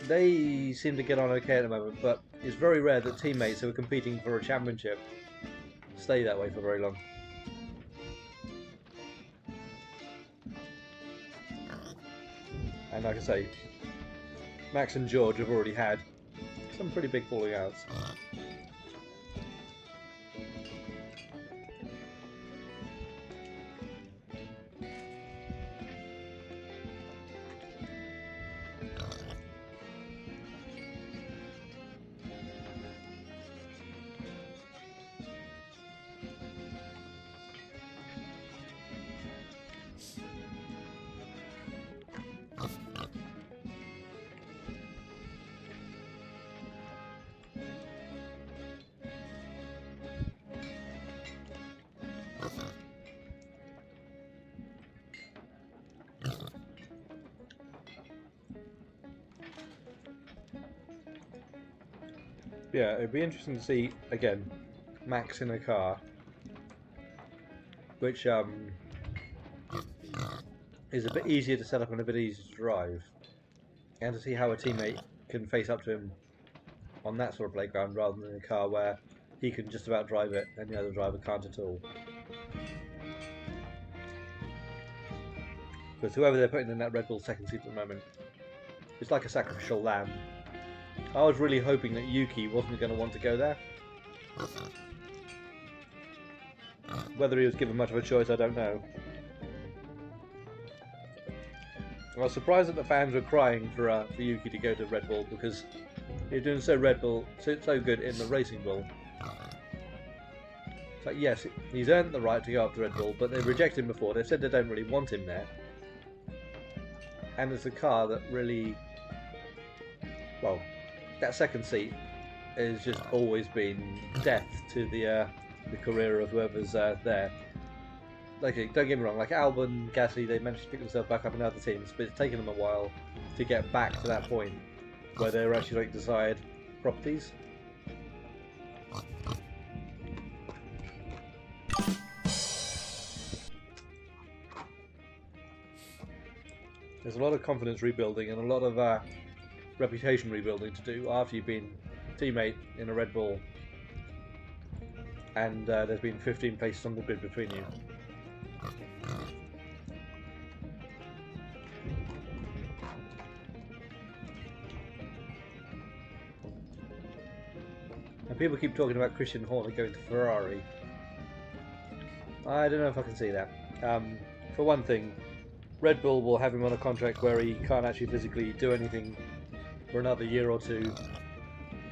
They seem to get on okay at the moment, but it's very rare that teammates who are competing for a championship stay that way for very long. And like I say, Max and George have already had some pretty big falling outs. Yeah, it'd be interesting to see, again, Max in a car, which is a bit easier to set up and a bit easier to drive, and to see how a teammate can face up to him on that sort of playground rather than in a car where he can just about drive it and the other driver can't at all. Because whoever they're putting in that Red Bull second seat at the moment, it's like a sacrificial lamb. I was really hoping that Yuki wasn't going to want to go there. Whether he was given much of a choice, I don't know. I was surprised that the fans were crying for Yuki to go to Red Bull, because he was doing so good in the Racing Bull. It's like, yes, he's earned the right to go up to Red Bull, but they've rejected him before. They've said they don't really want him there. And it's a car that really, well, that second seat has just always been death to the career of whoever's there. Like, don't get me wrong, like Albon, Gasly, they managed to pick themselves back up in other teams, but it's taken them a while to get back to that point where they're actually like desired properties. There's a lot of confidence rebuilding and a lot of reputation rebuilding to do after you've been teammate in a Red Bull and there's been 15 places on the grid between you. And people keep talking about Christian Horner going to Ferrari. I don't know if I can see that. For one thing, Red Bull will have him on a contract where he can't actually physically do anything for another year or two,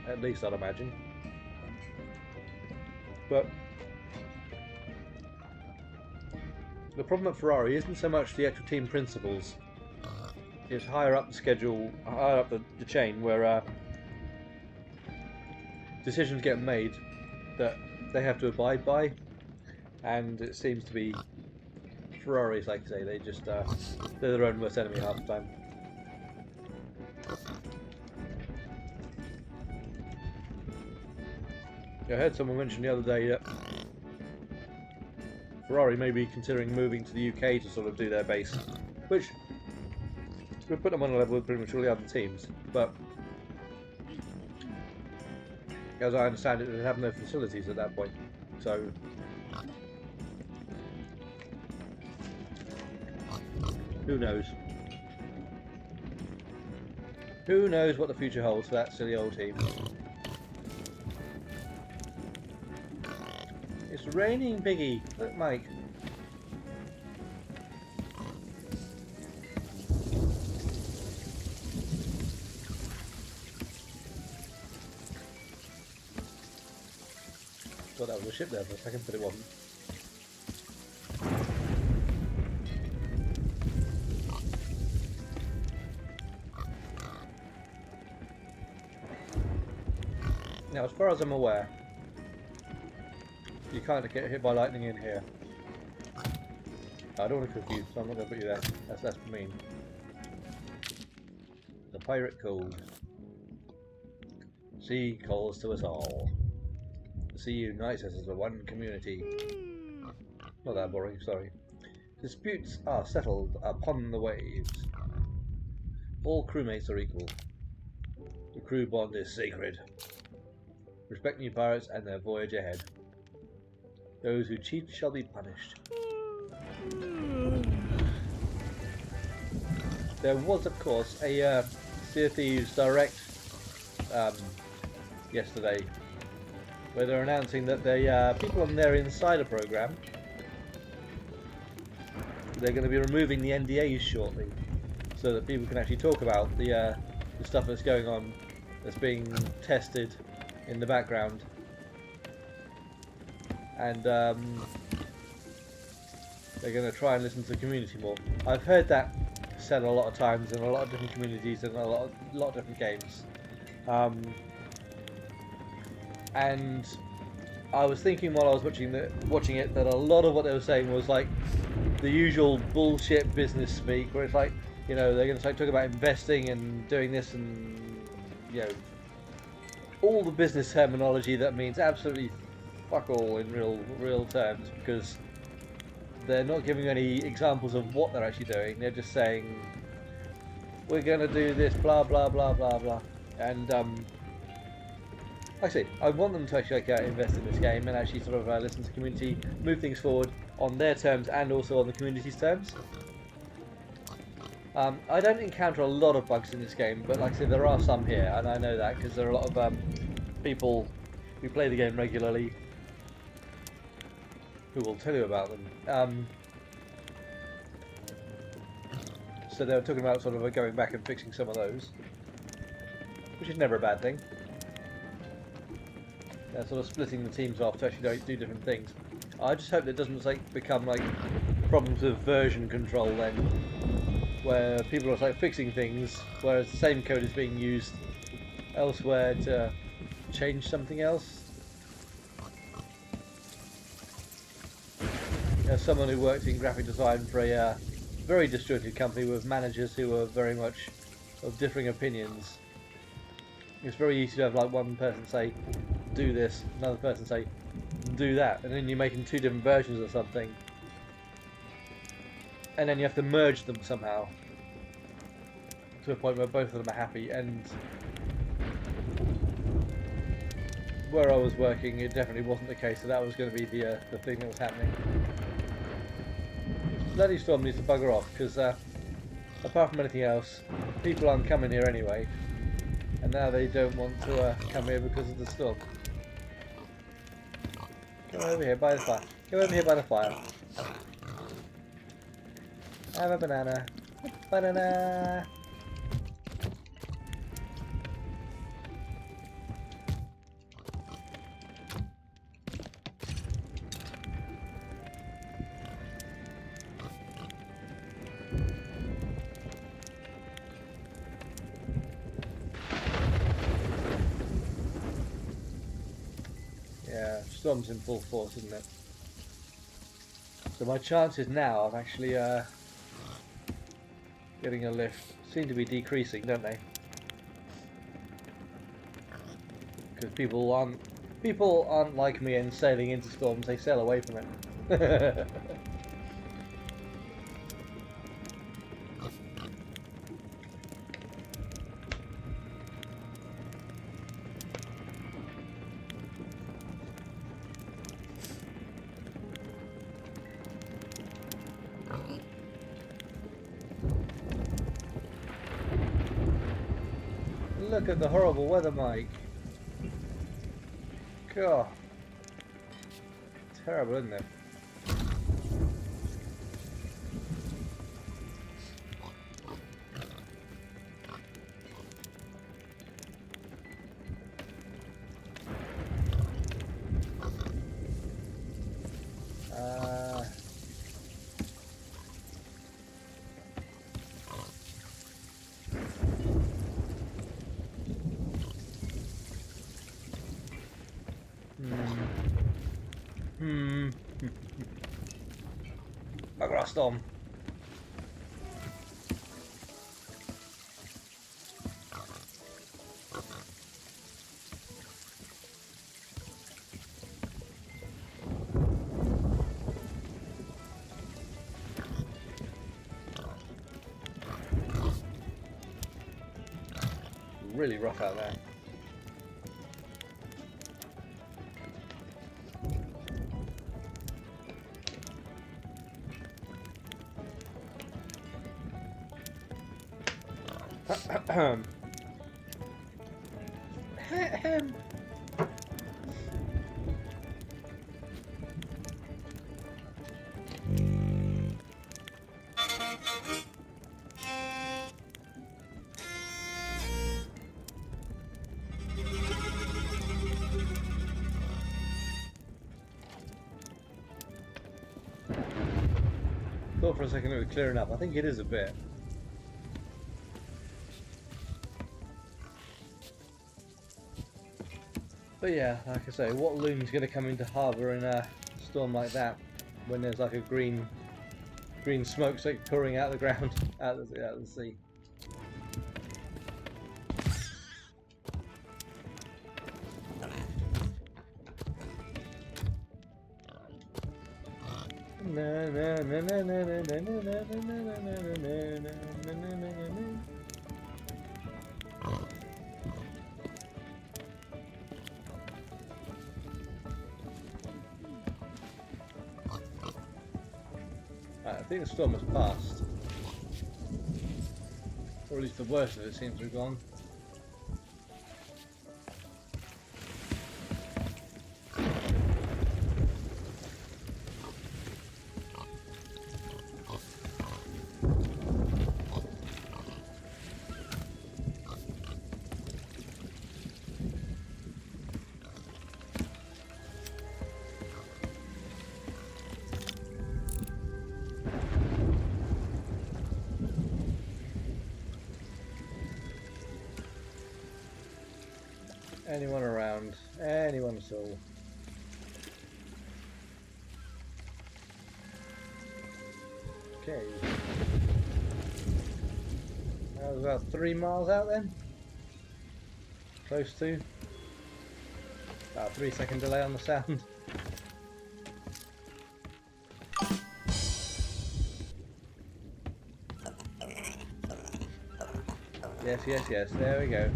at least I'd imagine. But the problem at Ferrari isn't so much the actual team principles, it's higher up the schedule, higher up the chain, where decisions get made that they have to abide by, and it seems to be Ferraris, like I say, they're their own worst enemy half the time. I heard someone mention the other day that Ferrari may be considering moving to the UK to sort of do their base, which would put them on a level with pretty much all the other teams. But as I understand it, they have no facilities at that point. So who knows? Who knows what the future holds for that silly old team? It's raining, Biggie. Look, Mike. Thought that was a ship there for a second, but it wasn't. Now, as far as I'm aware, you can't get hit by lightning in here. I don't want to cook you, so I'm not going to put you there. That's mean. The pirate code. Sea calls to us all. The sea unites us as a one community. Not that boring, sorry. Disputes are settled upon the waves. All crewmates are equal. The crew bond is sacred. Respect new pirates and their voyage ahead. Those who cheat shall be punished. There was, of course, a Sea of Thieves Direct yesterday, where they're announcing that the people on their insider program, they're going to be removing the NDAs shortly, so that people can actually talk about the stuff that's going on, that's being tested in the background, and they're going to try and listen to the community more. I've heard that said a lot of times in a lot of different communities and a lot of different games, and I was thinking while I was watching it that a lot of what they were saying was like the usual bullshit business speak, where it's like, you know, they're going to start talking about investing and doing this and, you know, all the business terminology that means absolutely fuck all in real terms, because they're not giving any examples of what they're actually doing. They're just saying, we're going to do this, blah blah blah blah blah. And like I say, I want them to actually invest in this game and actually sort of listen to the community, move things forward on their terms and also on the community's terms. I don't encounter a lot of bugs in this game, but like I said, there are some here, and I know that because there are a lot of people who play the game regularly who will tell you about them. So they were talking about sort of going back and fixing some of those, which is never a bad thing. They're sort of splitting the teams off to actually do different things. I just hope that it doesn't become like problems with version control then, where people are like fixing things, whereas the same code is being used elsewhere to change something else. As someone who worked in graphic design for a very disjointed company with managers who were very much of differing opinions, it's very easy to have like one person say, do this, another person say, do that, and then you're making two different versions of something. And then you have to merge them somehow to a point where both of them are happy. And where I was working, it definitely wasn't the case, so that was going to be the thing that was happening. This bloody storm needs to bugger off, because apart from anything else, people aren't coming here anyway, and now they don't want to come here because of the storm. Come over here by the fire. Come over here by the fire. Have a banana. Banana! Yeah, storm's in full force, isn't it? So my chances now of actually getting a lift seem to be decreasing, don't they? Because people aren't People aren't like me and sailing into storms, they sail away from it. Look at the horrible weather, Mike. God. Terrible, isn't it? A grass storm. Really rough out there. Thought for a second it was clearing up. I think it is a bit. But yeah, like I say, what loon's going to come into harbour in a storm like that when there's like a green smoke like pouring out of the ground, out of the sea? I think the storm has passed, or at least the worst of it seems to have gone. Anyone around? Anyone at all? Okay. That was about 3 miles out then? Close to. About a 3-second delay on the sound. Yes, yes, yes. There we go.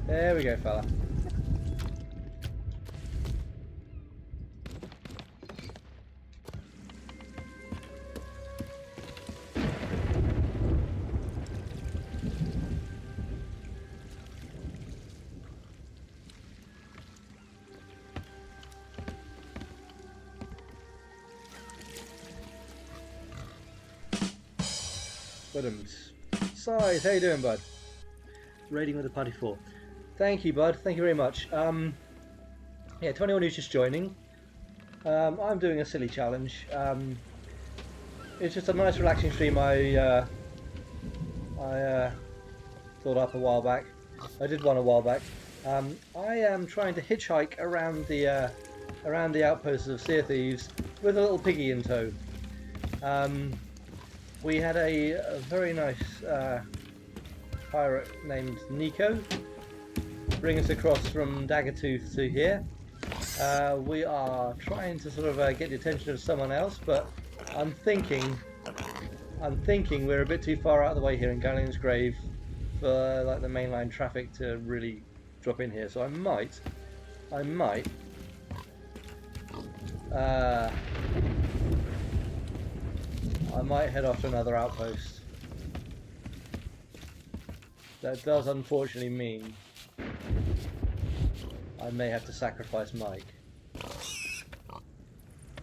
There we go, fella. Size, how you doing, bud? Raiding with a party 4. Thank you, bud. Thank you very much. Yeah, to anyone who's just joining, I'm doing a silly challenge. It's just a nice, relaxing stream. I thought up a while back. I did one a while back. I am trying to hitchhike around the outposts of Sea of Thieves with a little piggy in tow. We had a very nice pirate named Nico bring us across from Daggertooth to here. We are trying to sort of get the attention of someone else, but I'm thinking we're a bit too far out of the way here in Galleon's Grave for like the mainline traffic to really drop in here. So I might head off to another outpost. That does unfortunately mean I may have to sacrifice Mike,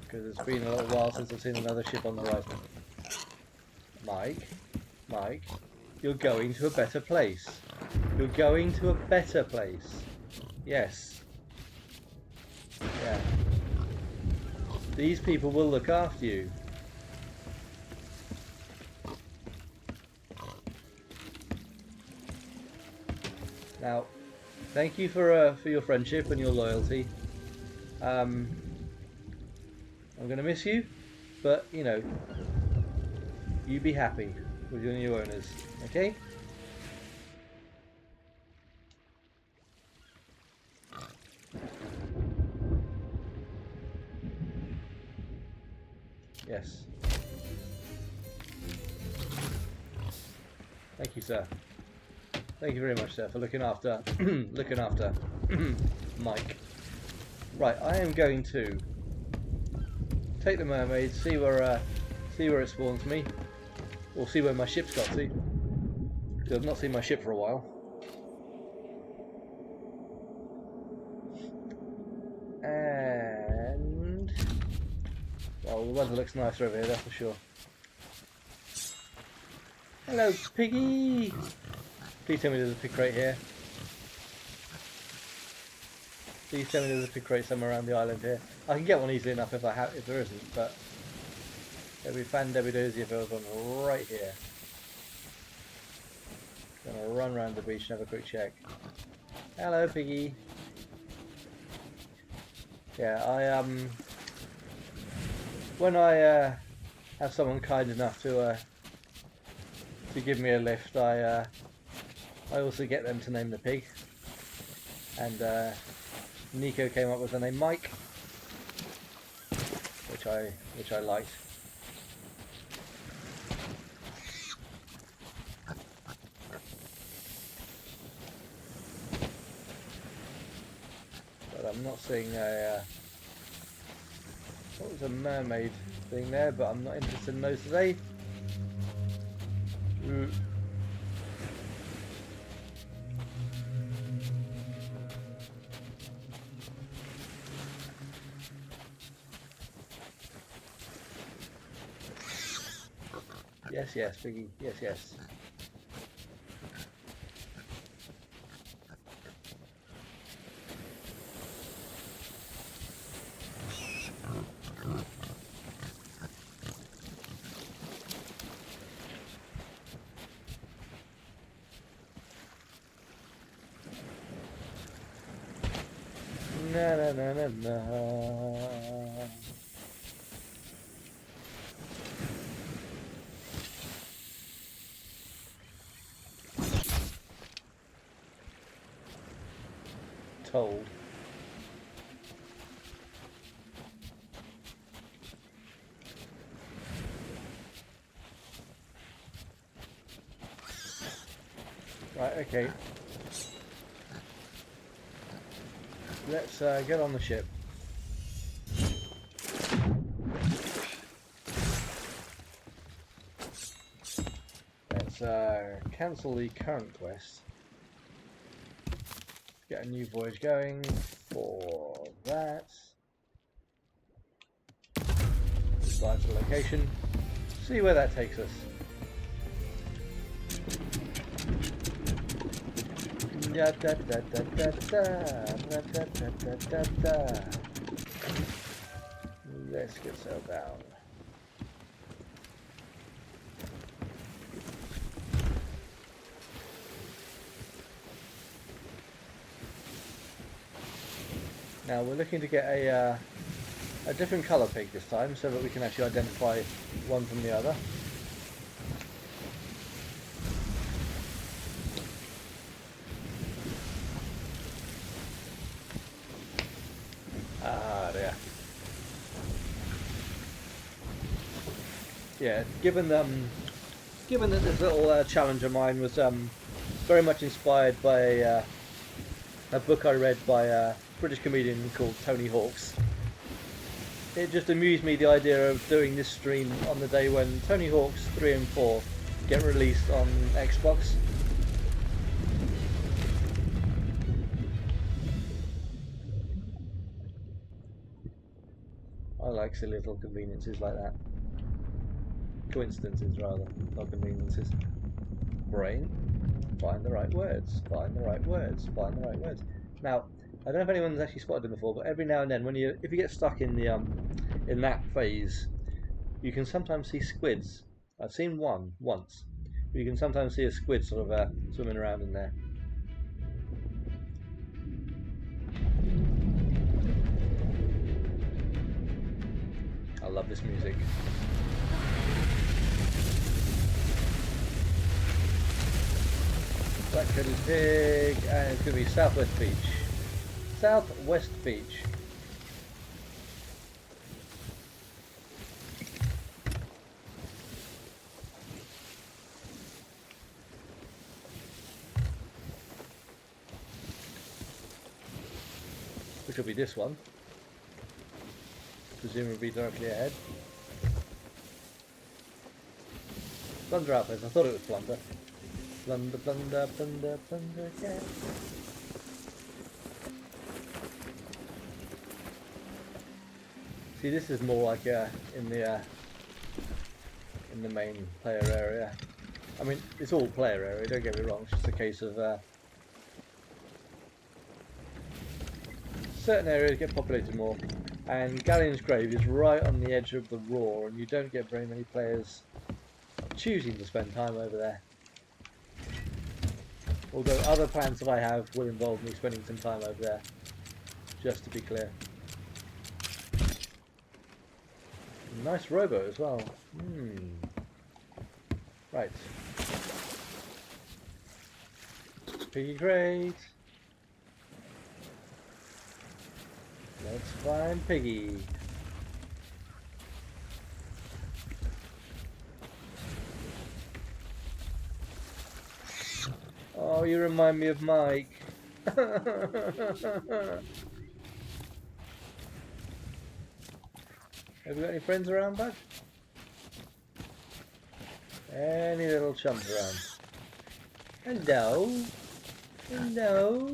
because it's been a little while since I've seen another ship on the horizon. Mike, you're going to a better place. You're going to a better place. Yes. Yeah. These people will look after you. Now, thank you for your friendship and your loyalty. I'm going to miss you, but you know, you be happy with your new owners, okay? Yes. Thank you, sir. Thank you very much, sir, for looking after Mike. Right, I am going to take the mermaid, see where it spawns me, or see where my ship's got to. Because I've not seen my ship for a while. And well, the weather looks nicer over here, that's for sure. Hello, piggy. Please tell me there's a pig crate here. Please tell me there's a pig crate somewhere around the island here. I can get one easily enough if there isn't, but it'd be fan-debby-dozy if there was one right here. Gonna run around the beach and have a quick check. Hello, piggy. Yeah, when I have someone kind enough to give me a lift, I also get them to name the pig, and Nico came up with the name Mike, which I liked. But I'm not seeing what was a mermaid thing there, but I'm not interested in those today. Yes, yes, Biggie. Yes, yes. Na na na na na. Told. Right, okay. Let's get on the ship. Let's cancel the current quest. Get a new voyage going for that. Fly to the location. See where that takes us. Da, da, da, da, da, da, da, da, da, da. Let's get settled down. Now we're looking to get a different colour pig this time, so that we can actually identify one from the other. yeah, given that this little challenge of mine was very much inspired by a book I read by a British comedian called Tony Hawks. It just amused me, the idea of doing this stream on the day when Tony Hawk's 3 and 4 get released on Xbox. I like silly little conveniences like that. Coincidences, rather, not conveniences. Brain, find the right words, find the right words, find the right words. Now, I don't know if anyone's actually spotted them before, but every now and then, if you get stuck in the in that phase, you can sometimes see squids. I've seen one once, but you can sometimes see a squid sort of swimming around in there. I love this music. Black-headed pig, and it's going to be Southwest Beach. Southwest Beach. Which will be this one. Presumably directly ahead. Plunder outpost, I thought it was plunder. Plunder, plunder, plunder, plunder, yeah. See, this is more like in the main player area. I mean, it's all player area, don't get me wrong, it's just a case of certain areas get populated more, and Galleon's Grave is right on the edge of the Roar, and you don't get very many players choosing to spend time over there. Although other plans that I have will involve me spending some time over there, just to be clear. Nice rowboat as well. Right. Piggy crate. Let's find Piggy. Oh, you remind me of Mike. Have you got any friends around, bud? Any little chums around? Hello? Hello?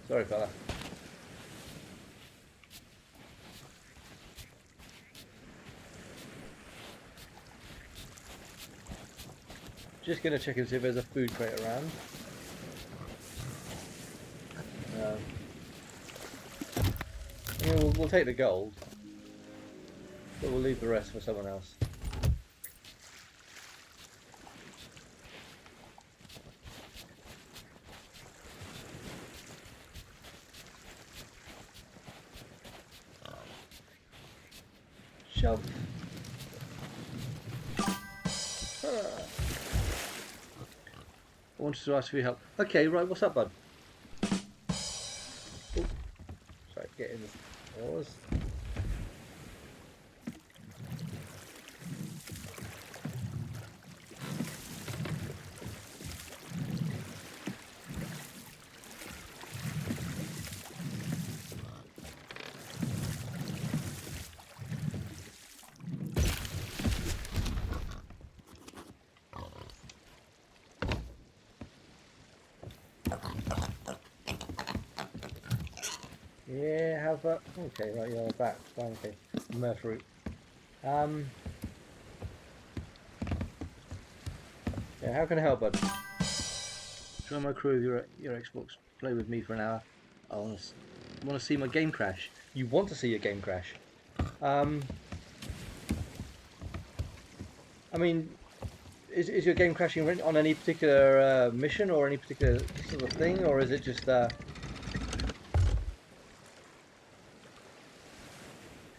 Sorry, fella. Just gonna check and see if there's a food crate around. No. I mean, we'll take the gold, but we'll leave the rest for someone else. Shove. I wanted to ask for your help. Okay, right, what's up, bud? Oh, sorry, get in the oars. Yeah, have a... Okay, right, you're back. Fine, okay. Murph route. Yeah, how can I help, bud? Join my crew with your Xbox. Play with me for an hour. I want to see my game crash. You want to see your game crash? I mean, is your game crashing on any particular mission or any particular sort of thing, or is it just...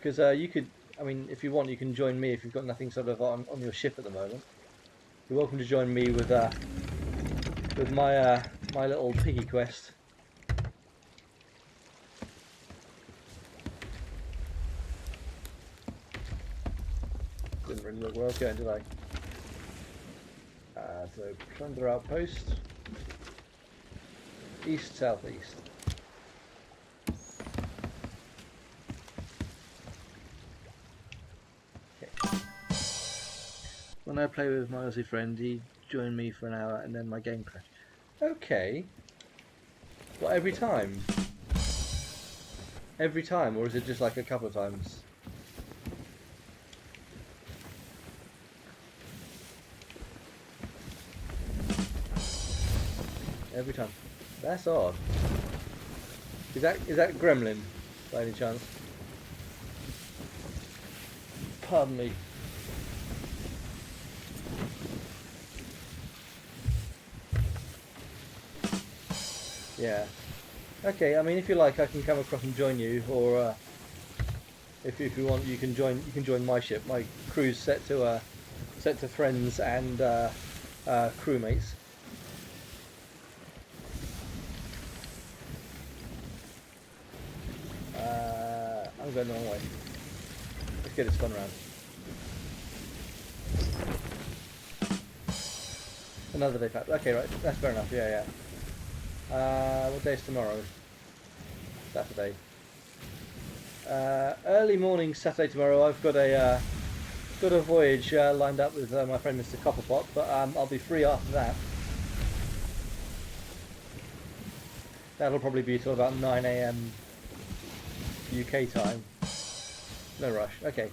Because you could, I mean, if you want, you can join me if you've got nothing sort of on your ship at the moment. You're welcome to join me with my my little piggy quest. didn't really look where I was going, did I? So plunder outpost. East, southeast. Okay. When I play with my Aussie friend, he joined me for an hour and then my game crashed. Okay. What, every time? Every time, or is it just like a couple of times? Every time. That's odd. Is that Gremlin by any chance? Pardon me. Yeah. Okay. I mean, if you like, I can come across and join you, or if you want, you can join my ship. My crew's set to friends and crewmates. I'm going the wrong way. Let's get it spun around. Another day pack. Okay, right. That's fair enough. Yeah, yeah. What day is tomorrow? Saturday. Early morning Saturday tomorrow. I've got a voyage lined up with my friend Mr. Copperpot, but I'll be free after that. That'll probably be till about 9 AM UK time. No rush. Okay.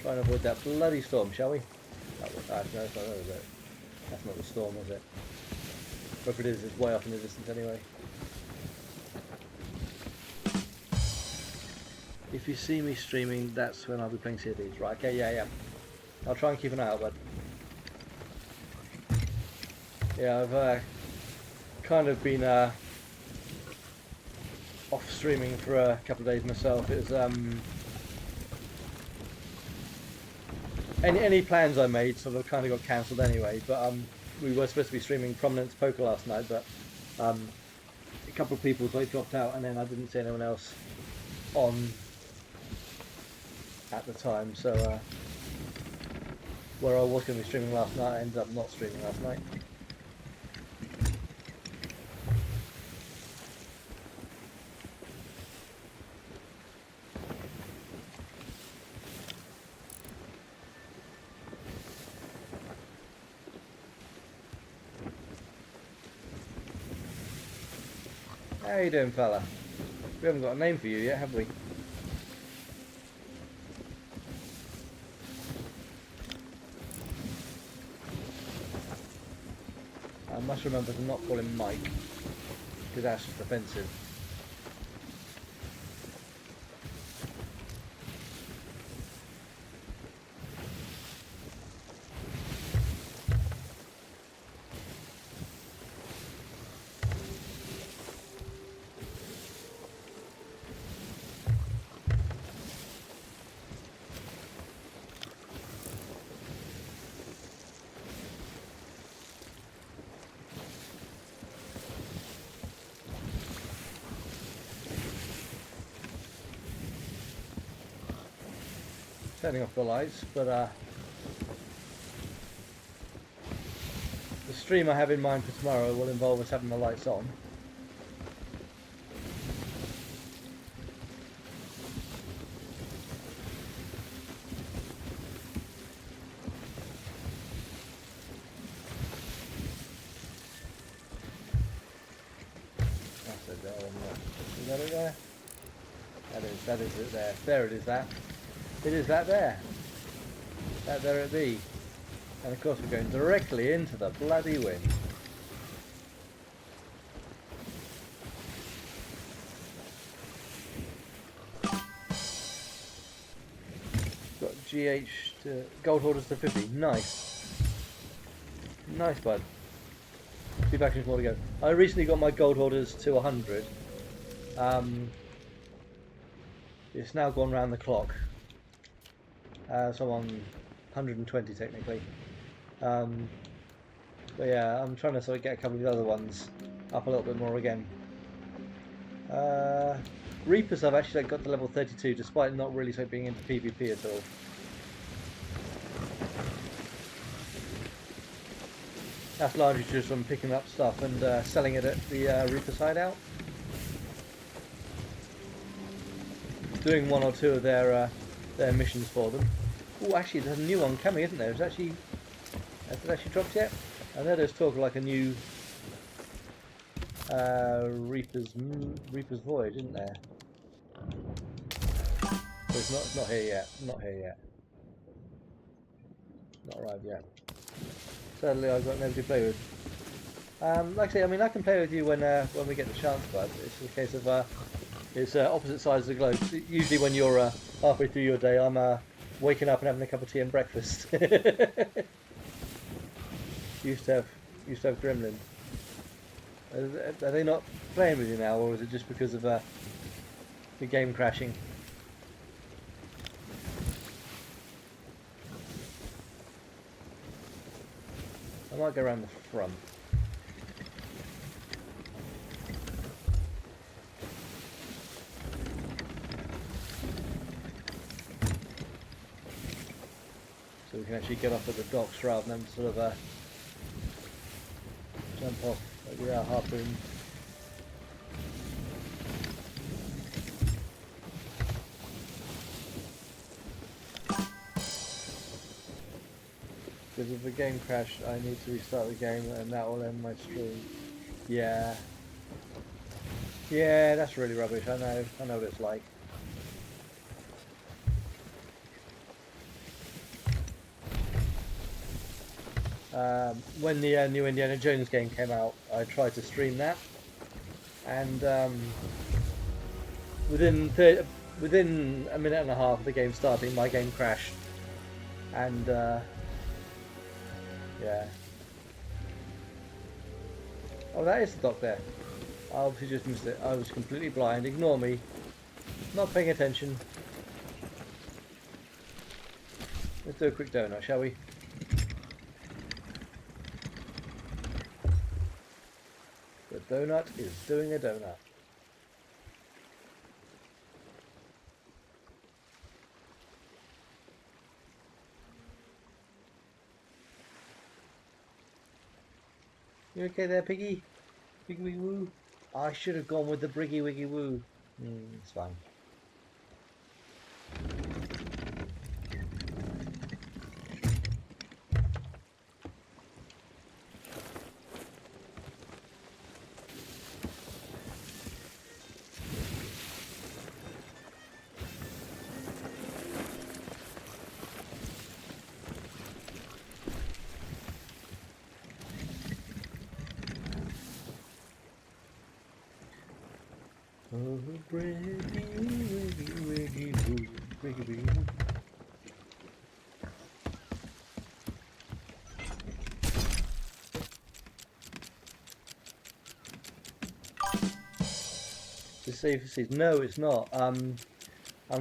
Try and avoid that bloody storm, shall we? No, it's not, is it? That's not the storm, is it? But if it is, it's way off in the distance anyway. If you see me streaming, that's when I'll be playing Sea of Thieves. Right, okay, yeah. I'll try and keep an eye out, but yeah, I've kind of been off streaming for a couple of days myself. It was any plans I made sort of kind of got cancelled anyway. But we were supposed to be streaming Prominence Poker last night, but a couple of people dropped out, and then I didn't see anyone else on at the time. So where I was going to be streaming last night, I ended up not streaming last night. How you doing, fella? We haven't got a name for you yet, have we? I must remember to not call him Mike, because that's just offensive. Turning off the lights, but the stream I have in mind for tomorrow will involve us having the lights on. That's it there. Is that it there? That is it there. There it is, that. It is that there. That there it be. And of course we're going directly into the bloody wind. Got GH to gold hoarders to 50. Nice. Nice, bud. 2 factions more to go. I recently got my gold hoarders to 100. It's now gone round the clock. So I'm on 120 technically. But yeah, I'm trying to sort of get a couple of the other ones up a little bit more again. Reapers I've actually got to level 32 despite not really being into PvP at all. That's largely just from picking up stuff and selling it at the Reaper's hideout. Doing one or two of their missions for them. Oh, actually, there's a new one coming, isn't there? Has it actually dropped yet? I know there's talk of like a new Reaper's Voyage, isn't there? But it's not here yet. Not here yet. Not arrived yet. Sadly, I've got nobody to play with. Like I say, I mean, I can play with you when we get the chance, but it's a case of it's opposite sides of the globe. Usually, when you're halfway through your day, I'm waking up and having a cup of tea and breakfast. used to have Gremlin. Are they not playing with you now, or is it just because of the game crashing? I might go around the front. So we can actually get off at the docks rather than sort of jump off like we are harpoon. Because if the game crashed, I need to restart the game and that will end my stream. Yeah. Yeah, that's really rubbish. I know what it's like. When the new Indiana Jones game came out, I tried to stream that, and within a minute and a half of the game starting, my game crashed, and yeah. Oh, that is the dock there. I obviously just missed it. I was completely blind. Ignore me. Not paying attention. Let's do a quick donut, shall we? The donut is doing a donut. You okay there, Piggy? Piggy Wiggy Woo? I should have gone with the Briggy Wiggy Woo. It's fine. Oh, Briggy Wiggy Wiggy Woo, Briggy Wiggy Woo. The Sea of Thieves. No, it's not. I'm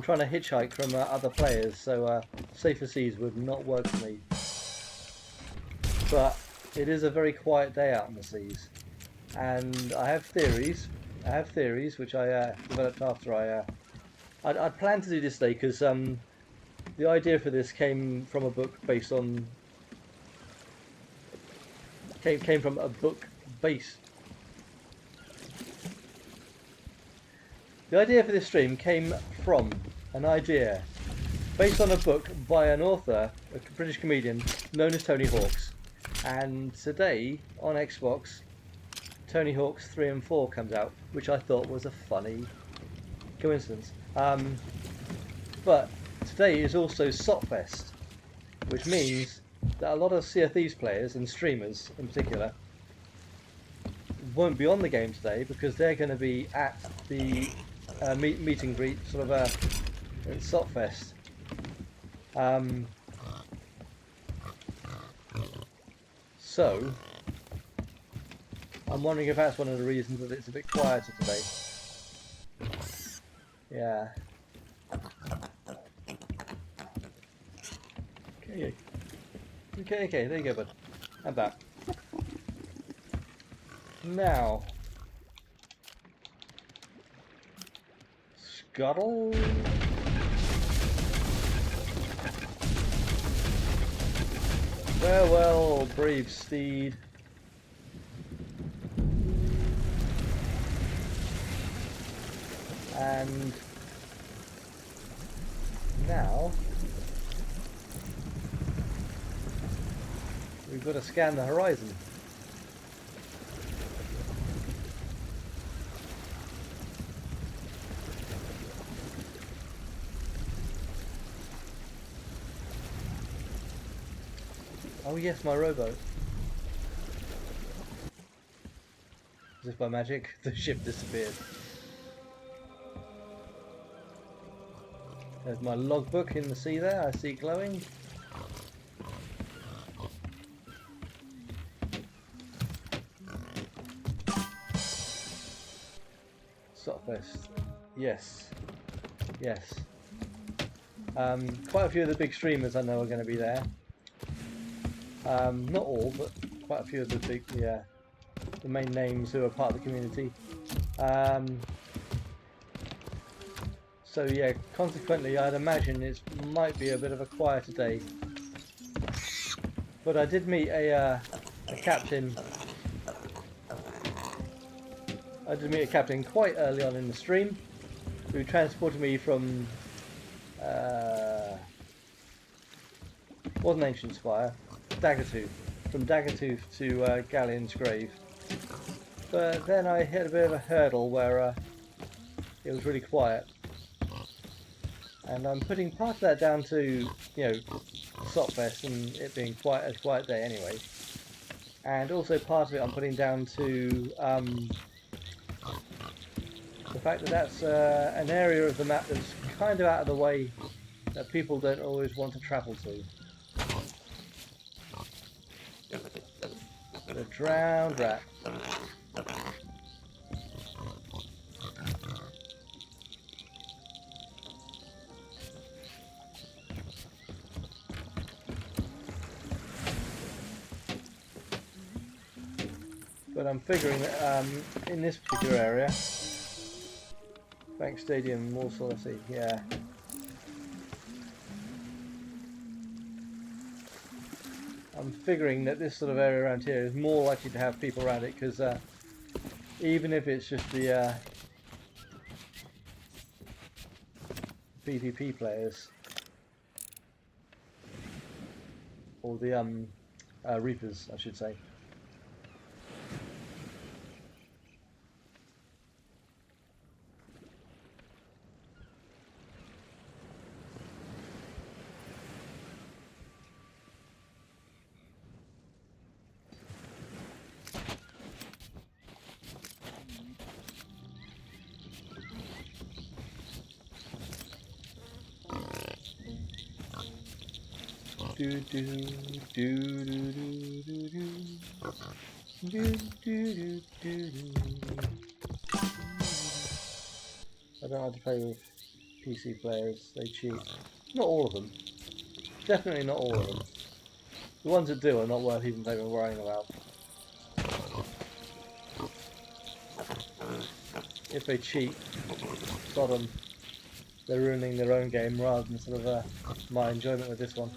trying to hitchhike from other players, so Safer Seas would not work for me. But it is a very quiet day out in the seas, and I have theories. Which I developed after I'd planned to do this day because the idea for this came from a book based on came from a book based. The idea for this stream came from an idea based on a book by an author, a British comedian known as Tony Hawks, and today on Xbox, Tony Hawk's 3 and 4 comes out, which I thought was a funny coincidence. But today is also Sotfest, which means that a lot of Sea of Thieves players and streamers in particular won't be on the game today because they're going to be at the meet and greet sort of at Sotfest. So I'm wondering if that's one of the reasons that it's a bit quieter today. Yeah. Okay, there you go, bud. I'm back. Now, scuttle. Farewell, brave steed. And now we've got to scan the horizon. Oh yes, my rowboat. As if by magic, the ship disappeared. There's my logbook in the sea there, I see glowing. Southwest. Yes. Yes. Quite a few of the big streamers I know are going to be there. Not all, but quite a few of the big, the main names who are part of the community. So yeah, consequently I'd imagine it might be a bit of a quieter day. But I did meet a captain. I did meet a captain quite early on in the stream who transported me from wasn't Ancient Spire, Daggertooth. From Daggertooth to Galleon's Grave. But then I hit a bit of a hurdle where it was really quiet. And I'm putting part of that down to, Sopfest and it being quite a quiet day anyway. And also part of it I'm putting down to the fact that that's an area of the map that's kind of out of the way that people don't always want to travel to. The drowned rat. But I'm figuring that in this particular area, Bank Stadium, Warsaw, let's see, yeah. I'm figuring that this sort of area around here is more likely to have people around it because even if it's just the PvP players or the Reapers, I should say. Do do do do do do do do do do. I don't like to play with PC players, they cheat. Not all of them. Definitely not all of them. The ones that do are not worth even worrying about. If they cheat, sod them. They're ruining their own game rather than sort of my enjoyment with this one.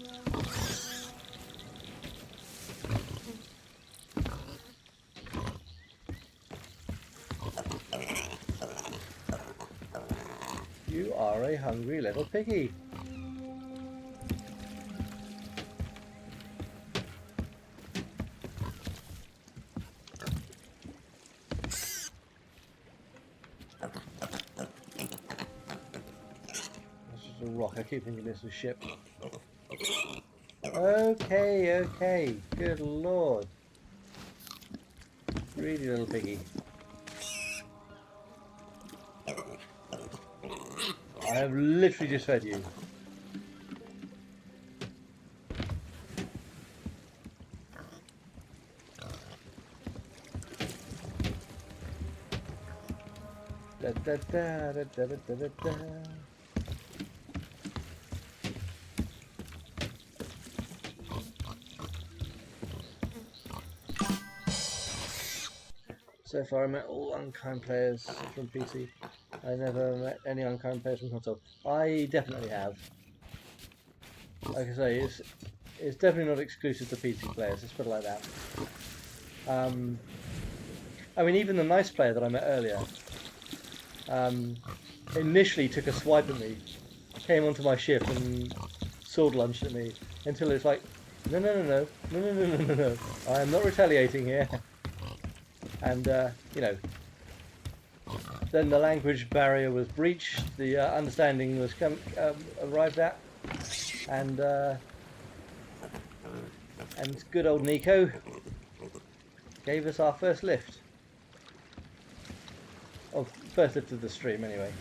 You are a hungry little piggy. That's just a rock. I keep thinking this is a ship. Okay, okay. Good lord. Greedy little piggy. I have literally just fed you. Da da da da da da da da. So far I met all unkind players from PC. I never met any unkind players from console. I definitely have. Like I say, it's definitely not exclusive to PC players. Let's put it like that. I mean, even the nice player that I met earlier, initially took a swipe at me, came onto my ship and sword lunged at me until it's like, no, I am not retaliating here. And you know, then the language barrier was breached, the understanding was arrived at, and good old Nico gave us our first lift. Oh, first lift of the stream, anyway.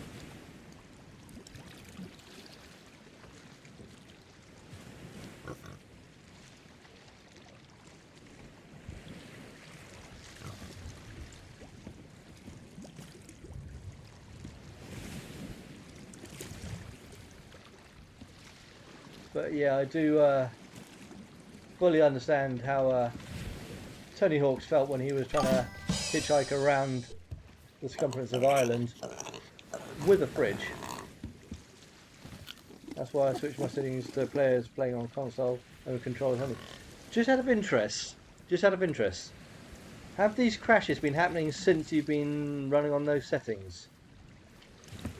But yeah, I do fully understand how Tony Hawk's felt when he was trying to hitchhike around the circumference of Ireland with a fridge. That's why I switched my settings to players playing on console and with controllers only. Just out of interest, have these crashes been happening since you've been running on those settings?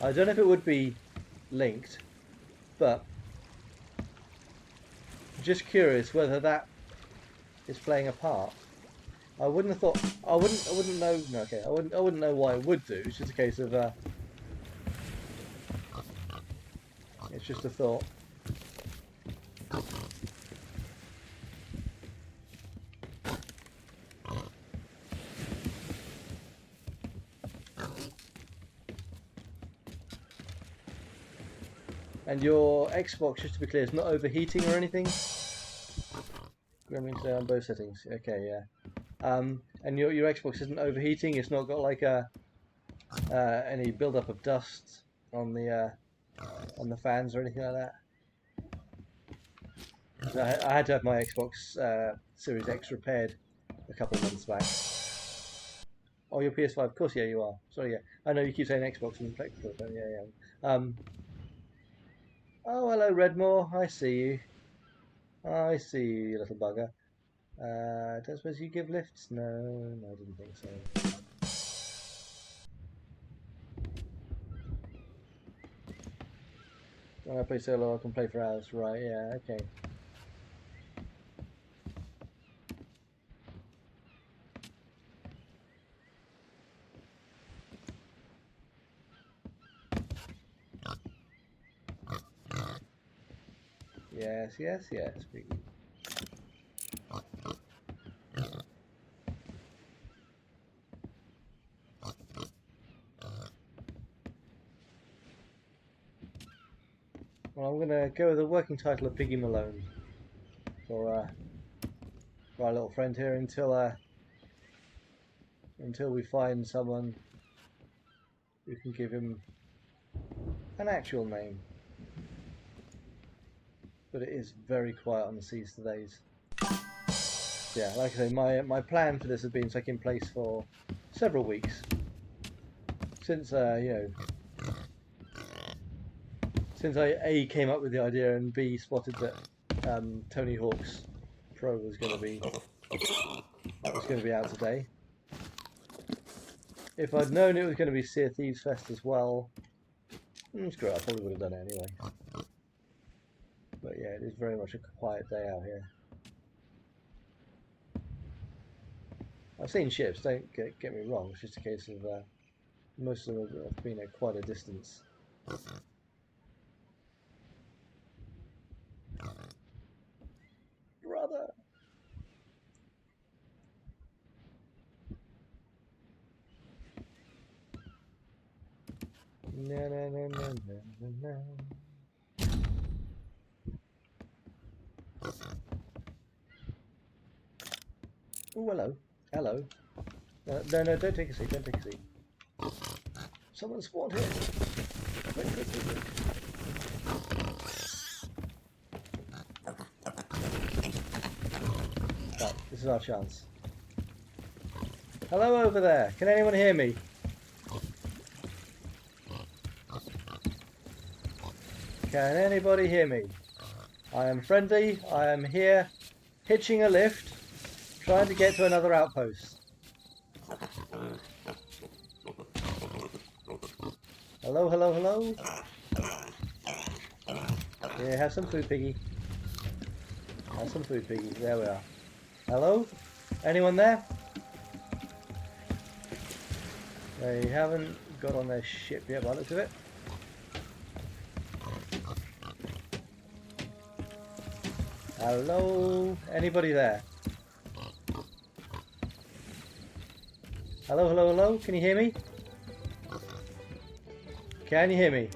I don't know if it would be linked, but just curious whether that is playing a part. I wouldn't have thought. I wouldn't know. No, okay. I wouldn't know why it would do. It's just a case of. It's just a thought. And your Xbox, just to be clear, is not overheating or anything? Gremlin today on both settings. Okay, yeah. And your Xbox isn't overheating. It's not got like any build-up of dust on the fans or anything like that. So I had to have my Xbox Series X repaired a couple of months back. Oh, your PS5, of course, yeah, you are. Sorry, yeah. I know you keep saying Xbox and PlayStation. Yeah, yeah. Oh, hello, Redmore. I see you. I see you, you little bugger. Don't suppose you give lifts? No, I didn't think so. When I play solo, I can play for hours. Right, yeah, okay. Yes, yes, yes. Well, I'm going to go with the working title of Piggy Malone for our little friend here until we find someone who can give him an actual name. But it is very quiet on the seas today. Yeah, like I say, my plan for this has been taking place for several weeks since since I A came up with the idea and B spotted that Tony Hawk's Pro was going to be out today. If I'd known it was going to be Sea of Thieves Fest as well, screw it, I probably would have done it anyway. But yeah, it is very much a quiet day out here. I've seen ships, don't get me wrong, it's just a case of most of them have been at quite a distance. Brother! Na na na na na na. Oh, hello. Hello. No, don't take a seat, don't take a seat. Someone's spawned here. Quick. Right, this is our chance. Hello over there. Can anyone hear me? Can anybody hear me? I am friendly. I am here, hitching a lift, trying to get to another outpost. Hello, hello, hello. Yeah, have some food, piggy. Have some food, piggy. There we are. Hello? Anyone there? They haven't got on their ship yet by the looks of it. Hello? Anybody there? Hello, hello, hello? Can you hear me? Can you hear me?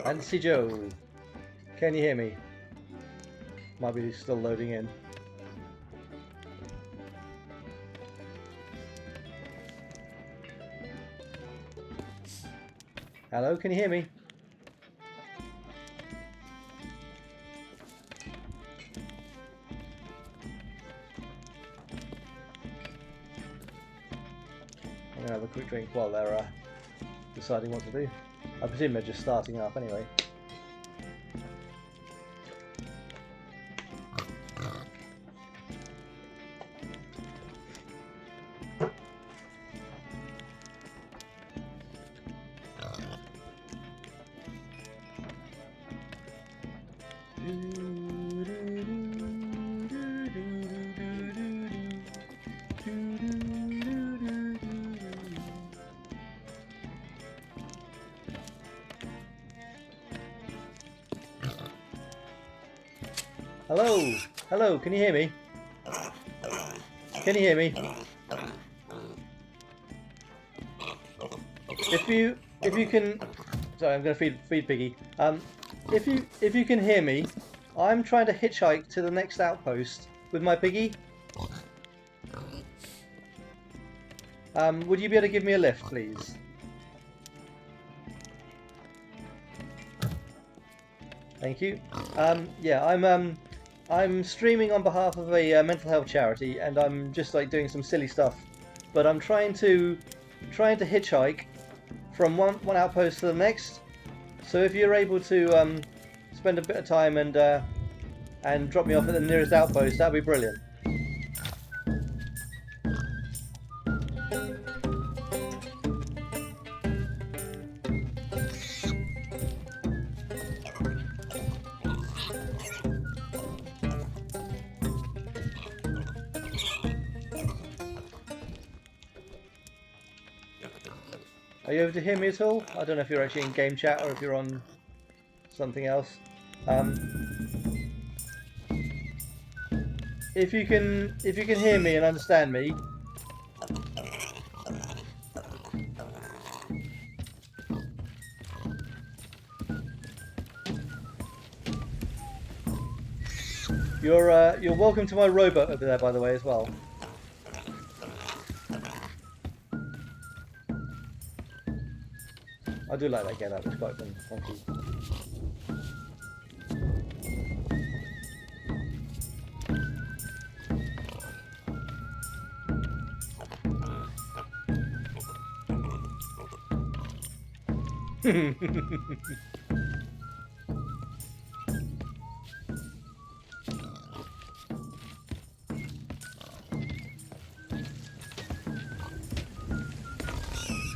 Nancy Joe, can you hear me? Might be still loading in. Hello, can you hear me? I'm gonna have a quick drink while they're deciding what to do. I presume they're just starting up anyway. Hello, hello, can you hear me? Can you hear me? If you can, sorry, I'm going to feed Piggy. If you can hear me, I'm trying to hitchhike to the next outpost with my Piggy. Would you be able to give me a lift, please? Thank you. Yeah, I'm streaming on behalf of a mental health charity, and I'm just like doing some silly stuff. But I'm trying to hitchhike from one outpost to the next. So if you're able to spend a bit of time and drop me off at the nearest outpost, that'd be brilliant. Are you able to hear me at all? I don't know if you're actually in game chat or if you're on something else. If you can hear me and understand me, you're welcome to my rowboat over there, by the way, as well. I do like that get up, it's quite funky.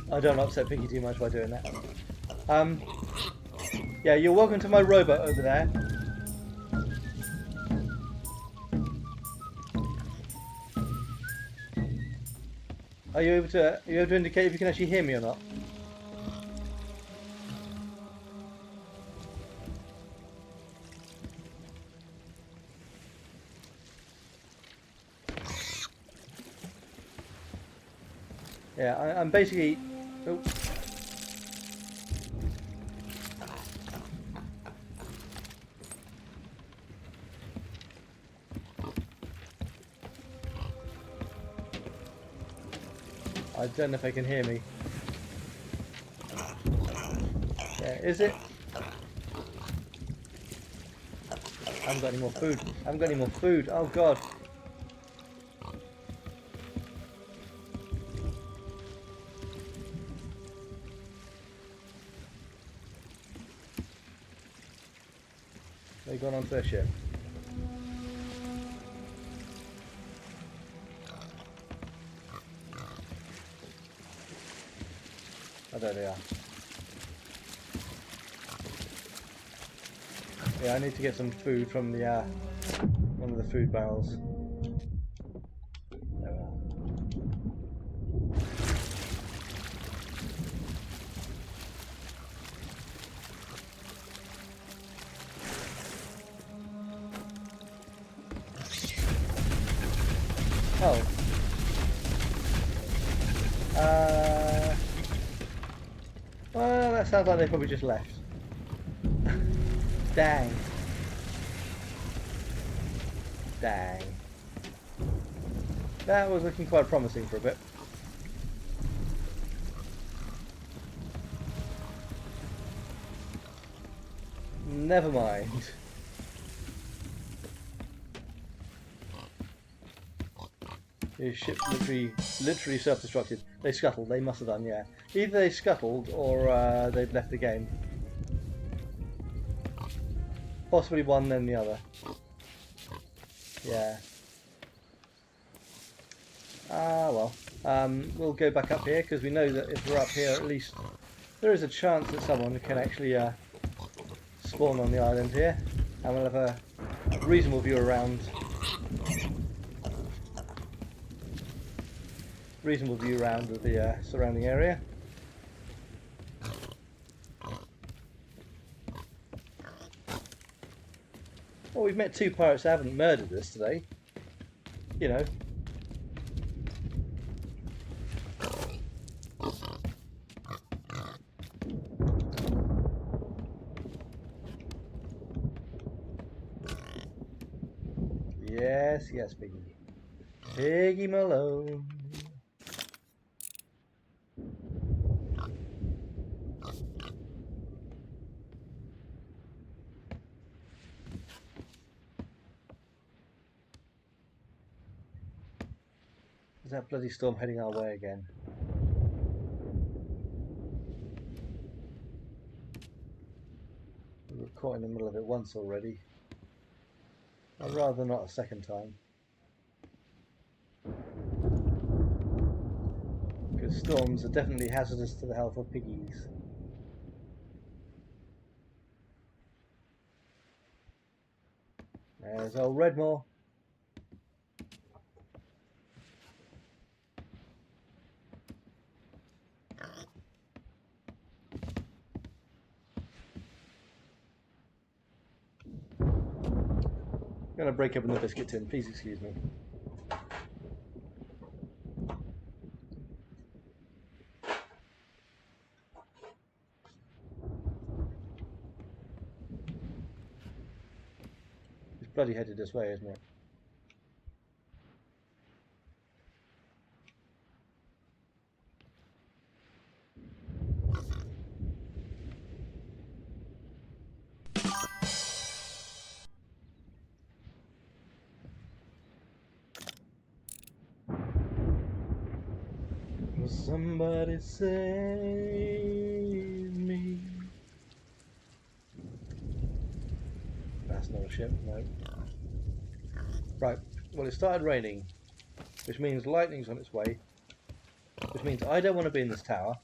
I don't upset Piggy too much by doing that. Yeah, you're welcome to my rowboat over there. Are you able to indicate if you can actually hear me or not? Yeah, I'm basically. Oh. I don't know if they can hear me. Yeah, is it? I haven't got any more food. I haven't got any more food. Oh god. They've gone onto their ship. Oh, there they are. Yeah, I need to get some food from the one of the food barrels. There we are. Oh. Well, that sounds like they probably just left. Dang. Dang. That was looking quite promising for a bit. Never mind. Your ship literally self-destructed. They scuttled. They must have done, yeah. Either they scuttled or they've left the game. Possibly one, then the other. Yeah. Ah, well. We'll go back up here because we know that if we're up here, at least there is a chance that someone can actually spawn on the island here, and we'll have a reasonable view around. Reasonable view around of the surrounding area. Well, we've met two pirates that haven't murdered us today. You know. Yes, yes, Piggy. Piggy Malone. Is that bloody storm heading our way again? We were caught in the middle of it once already. I'd rather not a second time. Because storms are definitely hazardous to the health of piggies. There's old Redmore. I'm going to break open the biscuit tin, please excuse me. It's bloody headed this way, isn't it? Somebody save me. That's not a ship, no. Right, well it started raining, which means lightning's on its way, which means I don't want to be in this tower,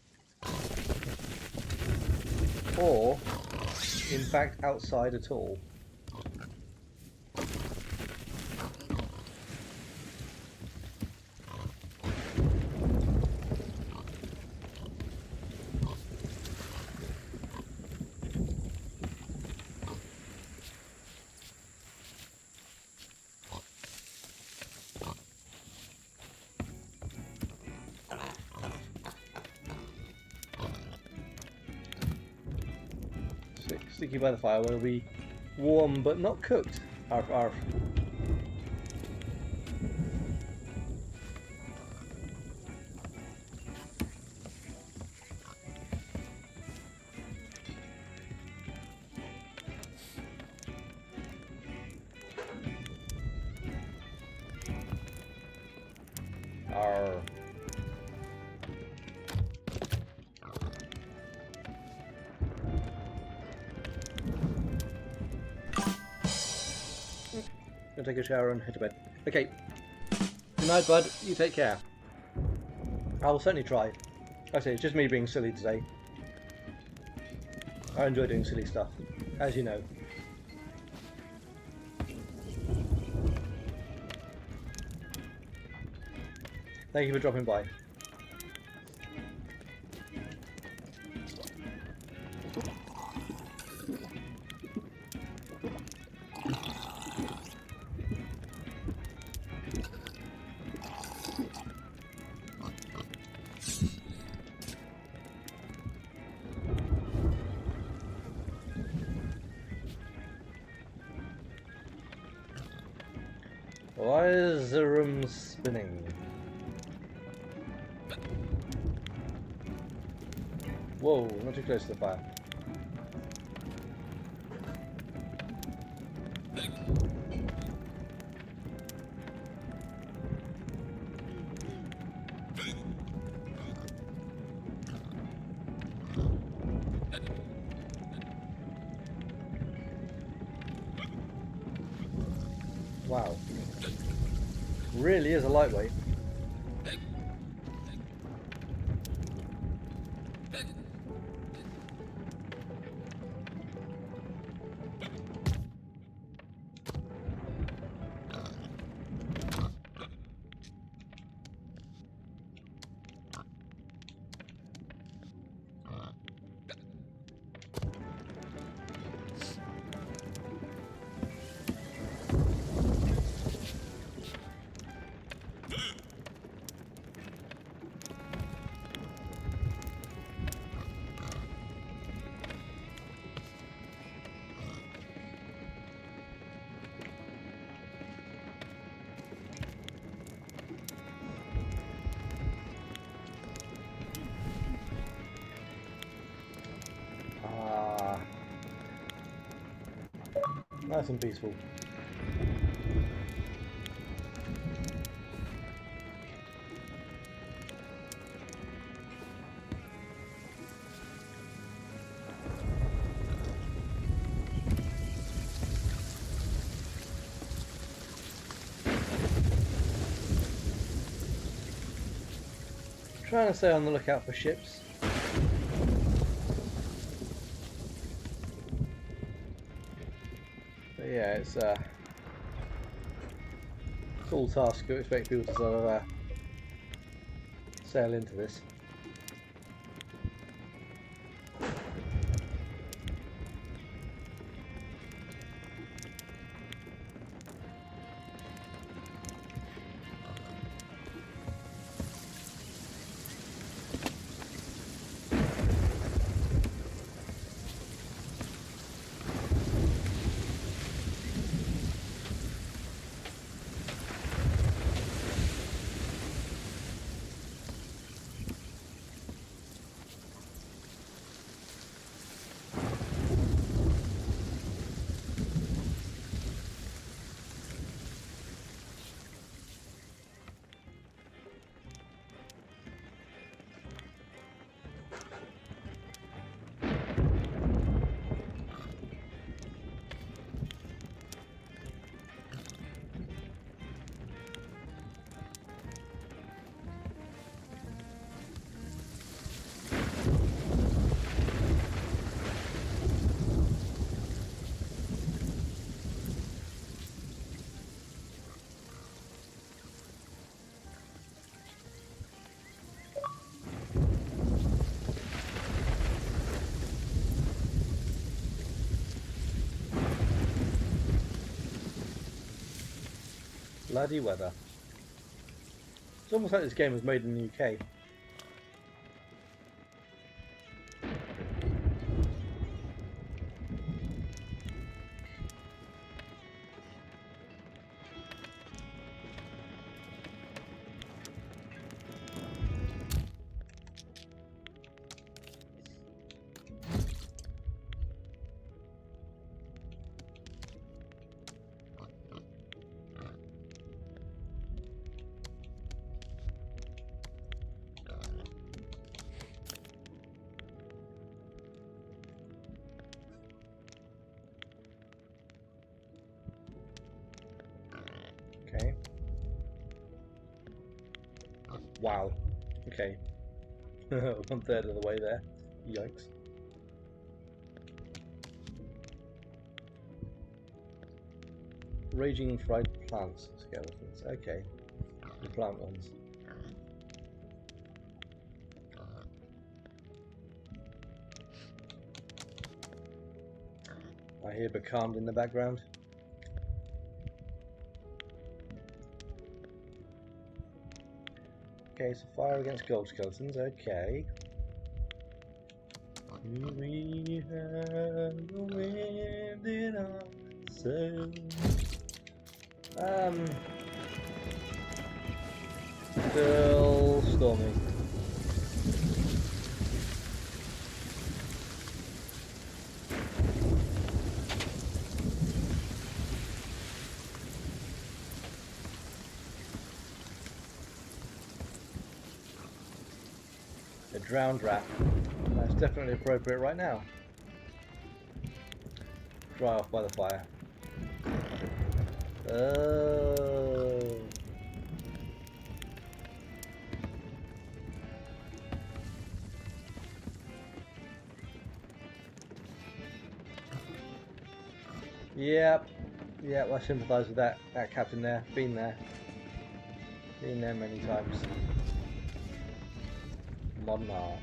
or, in fact, outside at all. Sticky by the fire will be warm but not cooked. Arf, arf. Arr. Go take a shower and head to bed. Okay. Good night, bud. You take care. I will certainly try. Like I say, it's just me being silly today. I enjoy doing silly stuff, as you know. Thank you for dropping by. Why is the room spinning? Whoa, not too close to the fire. Wow. Really is a lightweight. Nice and peaceful. Trying to stay on the lookout for ships. But yeah, it's a tall task to expect people to sort of sail into this. Bloody weather. It's almost like this game was made in the UK. Wow. Okay. 1/3 of the way there. Yikes. Raging fried plants skeletons. Okay. The plant ones. I hear becalmed in the background. Okay, so fire against gold skeletons, okay. We have the wind in our sails. Still stormy. A drowned rat. That's definitely appropriate right now. Dry off by the fire. Oh. Yep. Yep, I sympathise with that captain there. Been there. Been there many times. Modern art.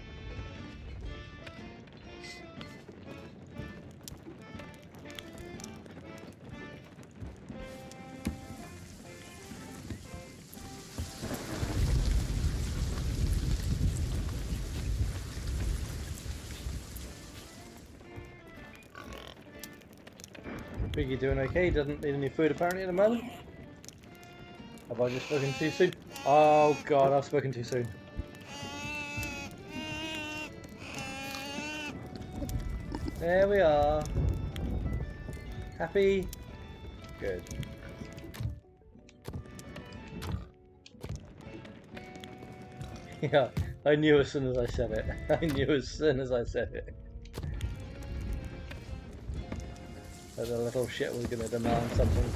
Piggy doing okay, doesn't need any food apparently at the moment. Have I just spoken too soon? Oh god, I've spoken too soon. There we are. Happy? Good. Yeah, I knew as soon as I said it. I knew as soon as I said it. That the little shit was going to demand something.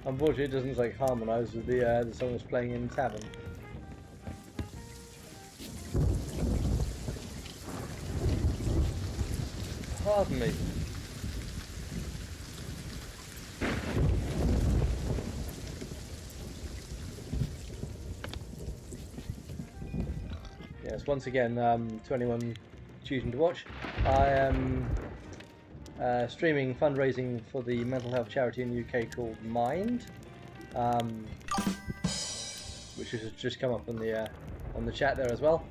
Unfortunately, it doesn't like harmonise with the song that's playing in the tavern. Pardon me. Yes, once again, to anyone choosing to watch, I am streaming fundraising for the mental health charity in the UK called Mind, which has just come up on the chat there as well.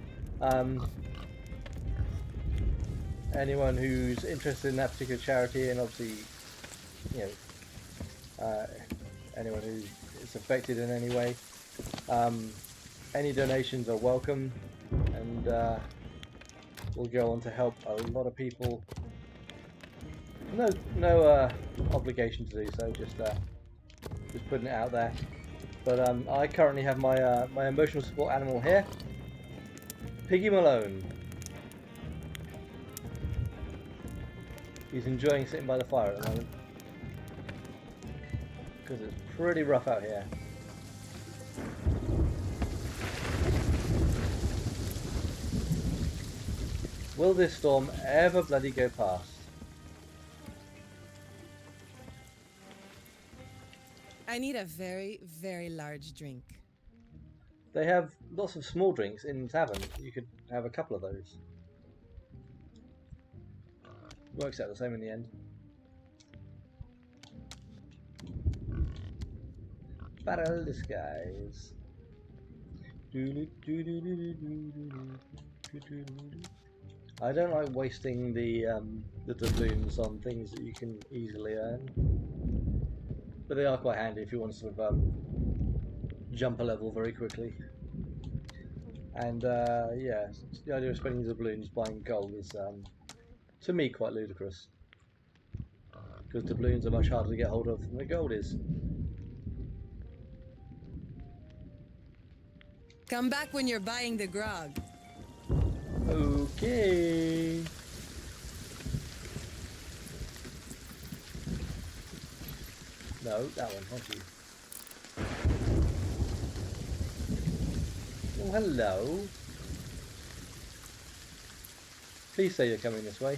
Anyone who's interested in that particular charity, and obviously, you know, anyone who is affected in any way, any donations are welcome, and will go on to help a lot of people. No obligation to do so, just putting it out there. But I currently have my my emotional support animal here, Piggy Malone. He's enjoying sitting by the fire at the moment because it's pretty rough out here. Will this storm ever bloody go past? I need a very, very large drink. They have lots of small drinks in the tavern. You could have a couple of those. Works out the same in the end. Battle disguise. I don't like wasting the doubloons on things that you can easily earn, but they are quite handy if you want to sort of jump a level very quickly. And yeah, the idea of spending the doubloons buying gold is, to me, quite ludicrous. Because doubloons are much harder to get hold of than the gold is. Come back when you're buying the grog. Okay. No, that one, thank you. Oh, hello. Please say you're coming this way.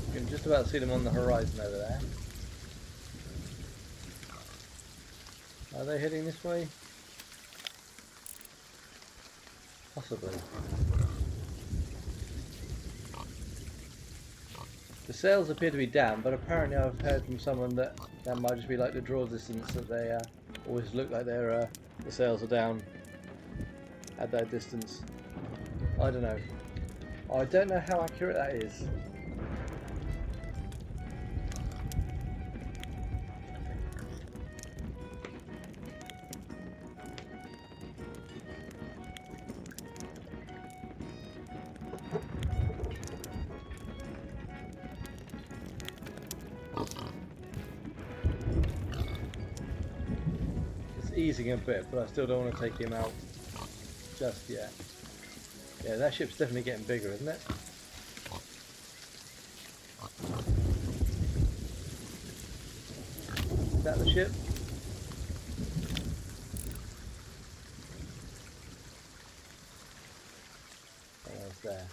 You can just about see them on the horizon over there. Are they heading this way? Possibly. The sails appear to be down, but apparently I've heard from someone that might just be like the draw distance, that they always look like the sails are down at that distance. I don't know. I don't know how accurate that is. Easing a bit, but I still don't want to take him out just yet. Yeah, that ship's definitely getting bigger, isn't it? Is that the ship? Oh, it's there.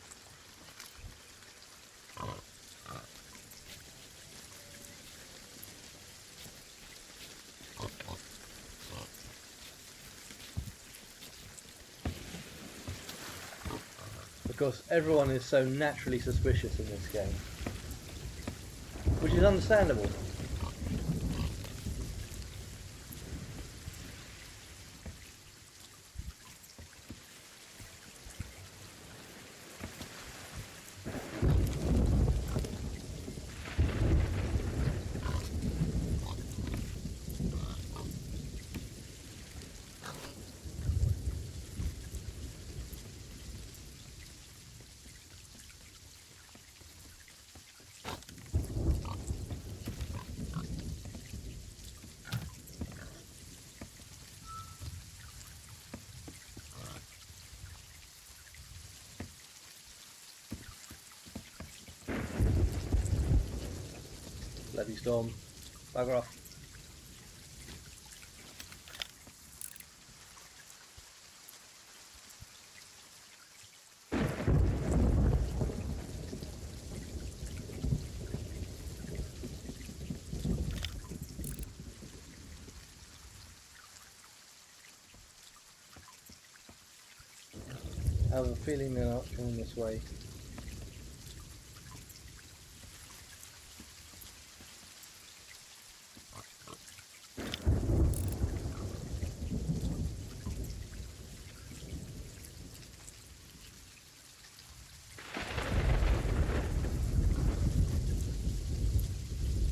Of course, everyone is so naturally suspicious in this game, which is understandable. Bloody storm. Bugger off. I have a feeling they're not coming this way.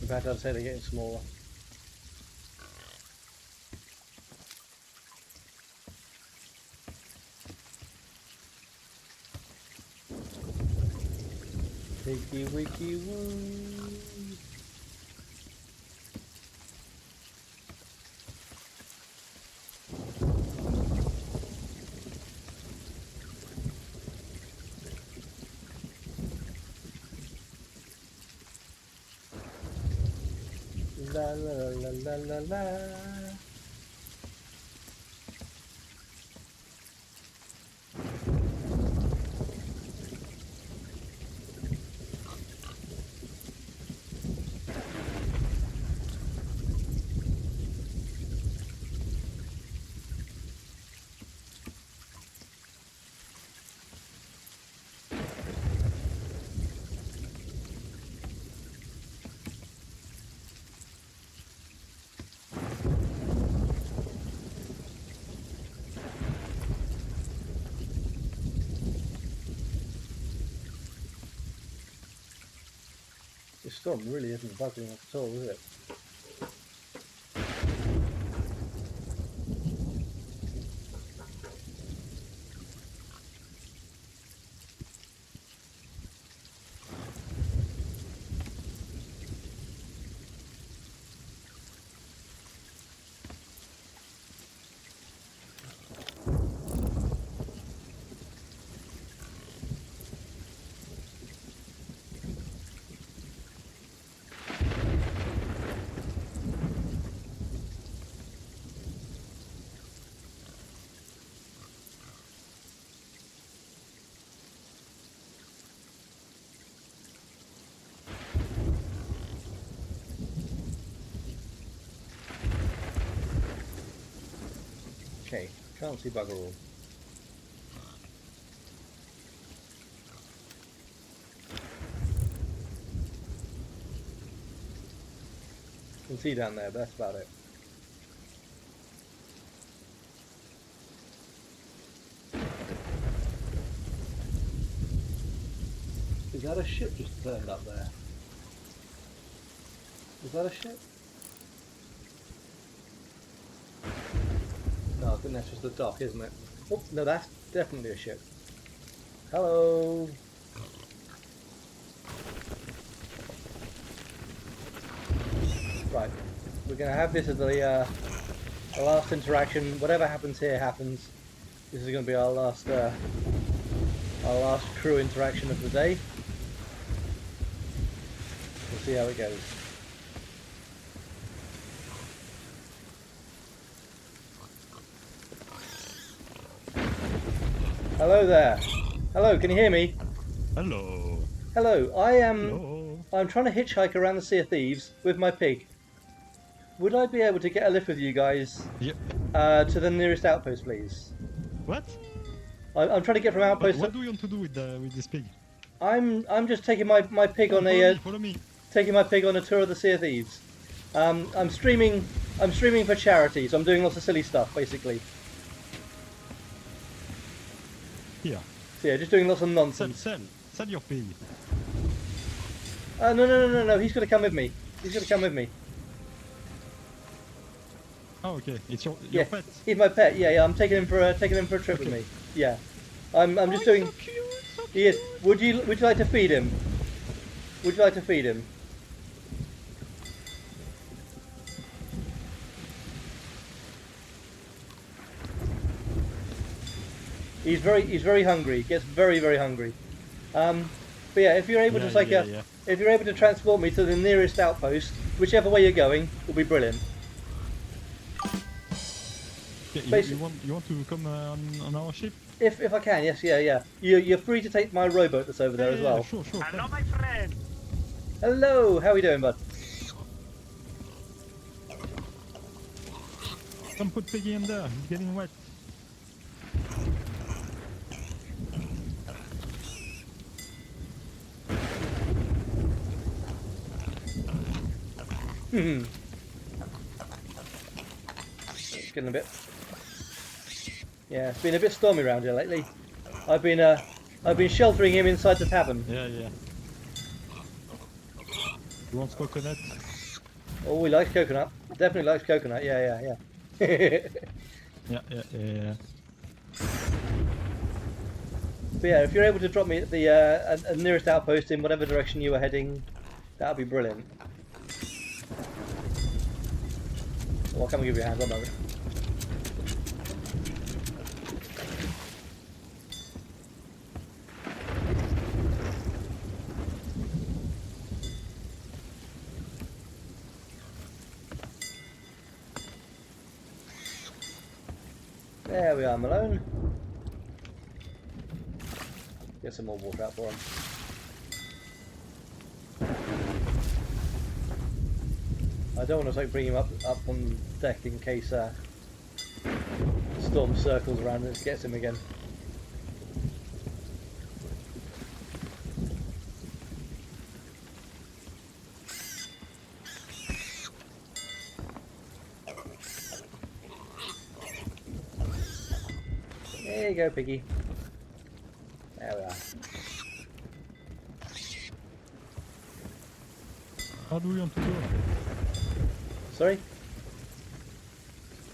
In fact, I'd say they're getting smaller. Wiki wiki woo. La la la la la la. storm really isn't buzzing at all, is it? Okay, can't see bugger all. Can see down there, but that's about it. Is that a ship just turned up there? Is that a ship? No, I think that's just the dock, isn't it? Oh, no, that's definitely a ship. Hello! Right, we're going to have this as the last interaction. Whatever happens here happens. This is going to be our last crew interaction of the day. We'll see how it goes. Hello there. Hello, can you hear me? Hello. Hello, Hello. I'm trying to hitchhike around the Sea of Thieves with my pig. Would I be able to get a lift with you guys Yep. to the nearest outpost, please? What? I'm trying to get from outpost. What do you want to do with this pig? I'm just taking my pig on a Follow me. taking my pig on a tour of the Sea of Thieves. I'm streaming for charity, so I'm doing lots of silly stuff basically. Here. So yeah, just doing lots of nonsense. Sell your pig. No, he's gonna come with me. He's gonna come with me. Oh, okay. It's your Yeah, pet. he's my pet. Yeah, I'm taking him for a trip with me. Yeah, I'm just doing. So cute, so cute. He is. Would you like to feed him? Would you like to feed him? He's very hungry. He gets very hungry. But yeah, if you're able to if you're able to transport me to the nearest outpost, whichever way you're going, will be brilliant. Yeah, you want to come on our ship? If I can, yes, yeah. You're free to take my rowboat that's over there as well. Sure. Hello, my friend. Hello, how are we doing, bud? Come put Piggy in there. He's getting wet. It's getting a bit. Yeah, it's been a bit stormy around here lately. I've been sheltering him inside the tavern. Yeah. You want coconut? Oh, he likes coconut. Definitely likes coconut. Yeah. Yeah. But yeah, if you're able to drop me at the nearest outpost in whatever direction you were heading, that would be brilliant. Well, I'll come and give you a hand. One moment. There we are, Malone. Get some more water out for him. I don't want to bring him up on deck in case storm circles around and gets him again. There you go, Piggy. There we are. how do we want to go? Sorry?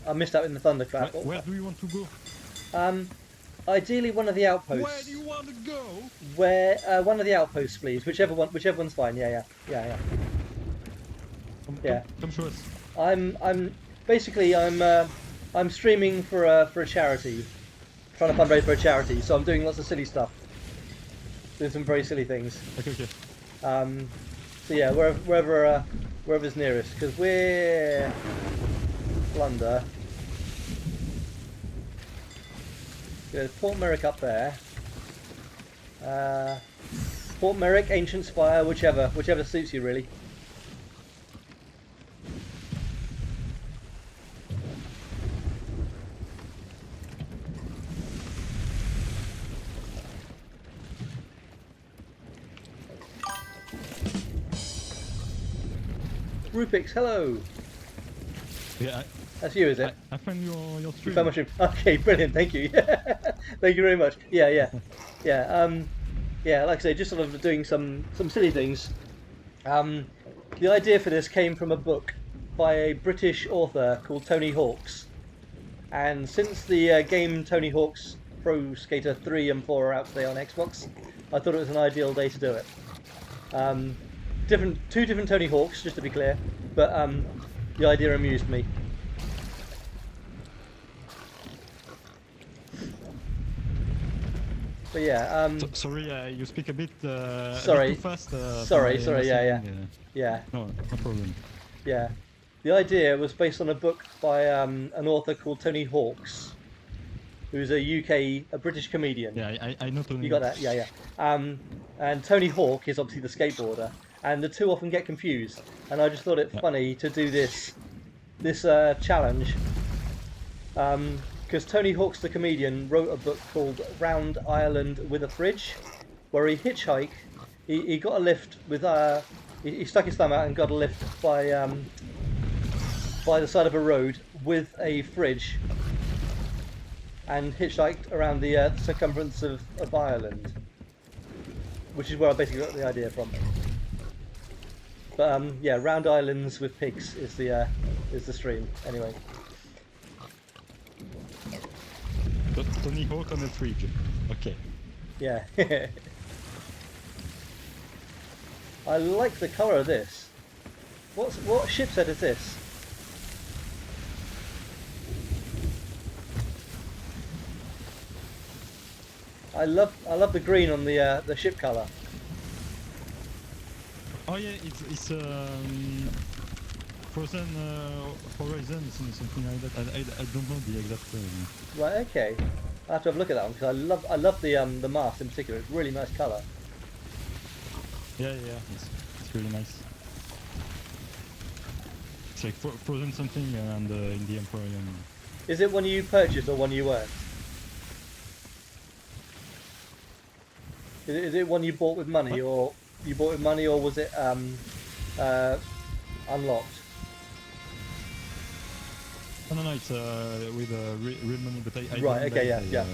I missed out in the thunderclap. Where do you want to go? Ideally one of the outposts. Where do you want to go? Where one of the outposts, please. Whichever one's fine. Yeah. Come show us. I'm basically I'm streaming for a charity, trying to fundraise for a charity. So I'm doing lots of silly stuff, doing some very silly things. Okay. So yeah, wherever's nearest, because we're Plunder. There's Port Merrick up there. Port Merrick, Ancient Spire, whichever suits you really. Roupiks, hello. Yeah. That's you, is it? I found your stream. You found my stream. Okay, brilliant. Thank you. Thank you very much. Yeah. Like I say, just sort of doing some silly things. The idea for this came from a book by a British author called Tony Hawk's, and since the game Tony Hawk's Pro Skater 3 and 4 are out today on Xbox, I thought it was an ideal day to do it. Two different Tony Hawk's, just to be clear, but the idea amused me. But yeah, sorry, you speak a bit, sorry. too fast. Sorry, yeah. No problem. Yeah. The idea was based on a book by an author called Tony Hawk's, who's a British comedian. Yeah, I know Tony. You got that? Yeah. And Tony Hawk is obviously the skateboarder, and the two often get confused. And I just thought it funny to do this challenge. Because Tony Hawk's the comedian wrote a book called Round Ireland with a Fridge, where he hitchhiked. He got a lift with he stuck his thumb out and got a lift by the side of a road with a fridge, and hitchhiked around the circumference of Ireland, which is where I basically got the idea from. But yeah, Round Islands with Pigs is the stream anyway. Tony Hawk on the fridge. Okay. Yeah. I like the colour of this. What ship set is this? I love the green on the ship colour. Oh yeah, it's Frozen Horizon, something like that. I don't know the exact. Right, okay. I have to have a look at that one because I love the mast in particular. It's really nice colour. Yeah, it's really nice. It's like Frozen something and in the Emporium. Is it one you purchased or one you earned? Is it one you bought with money, or you bought with money, or was it unlocked? No, it's with real money, but I right. don't Okay. Yeah.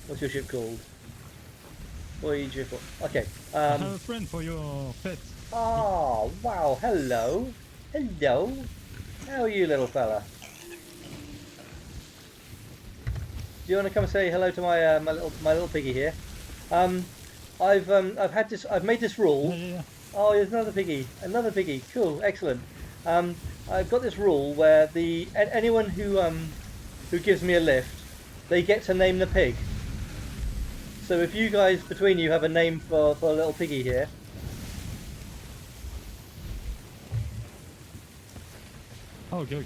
What's your ship called? Okay. I have a friend for your pet. Oh, wow. Hello. How are you, little fella? Do you want to come say hello to my my little piggy here? I've made this rule. Yeah. Oh, there's another piggy. Cool, excellent. I've got this rule where anyone who gives me a lift, they get to name the pig. So if you guys between you have a name for a little piggy here. Oh, okay.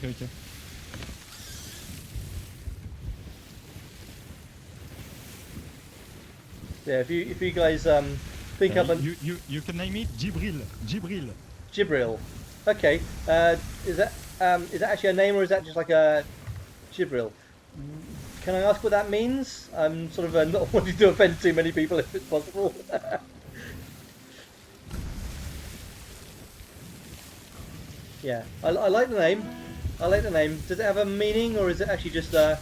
Yeah, if you guys think up and you can name it Djibril. Okay. Is that actually a name, or is that just like a Djibril? Can I ask what that means? I'm sort of not wanting to offend too many people if it's possible. Yeah, I like the name. I like the name. Does it have a meaning, or is it actually just a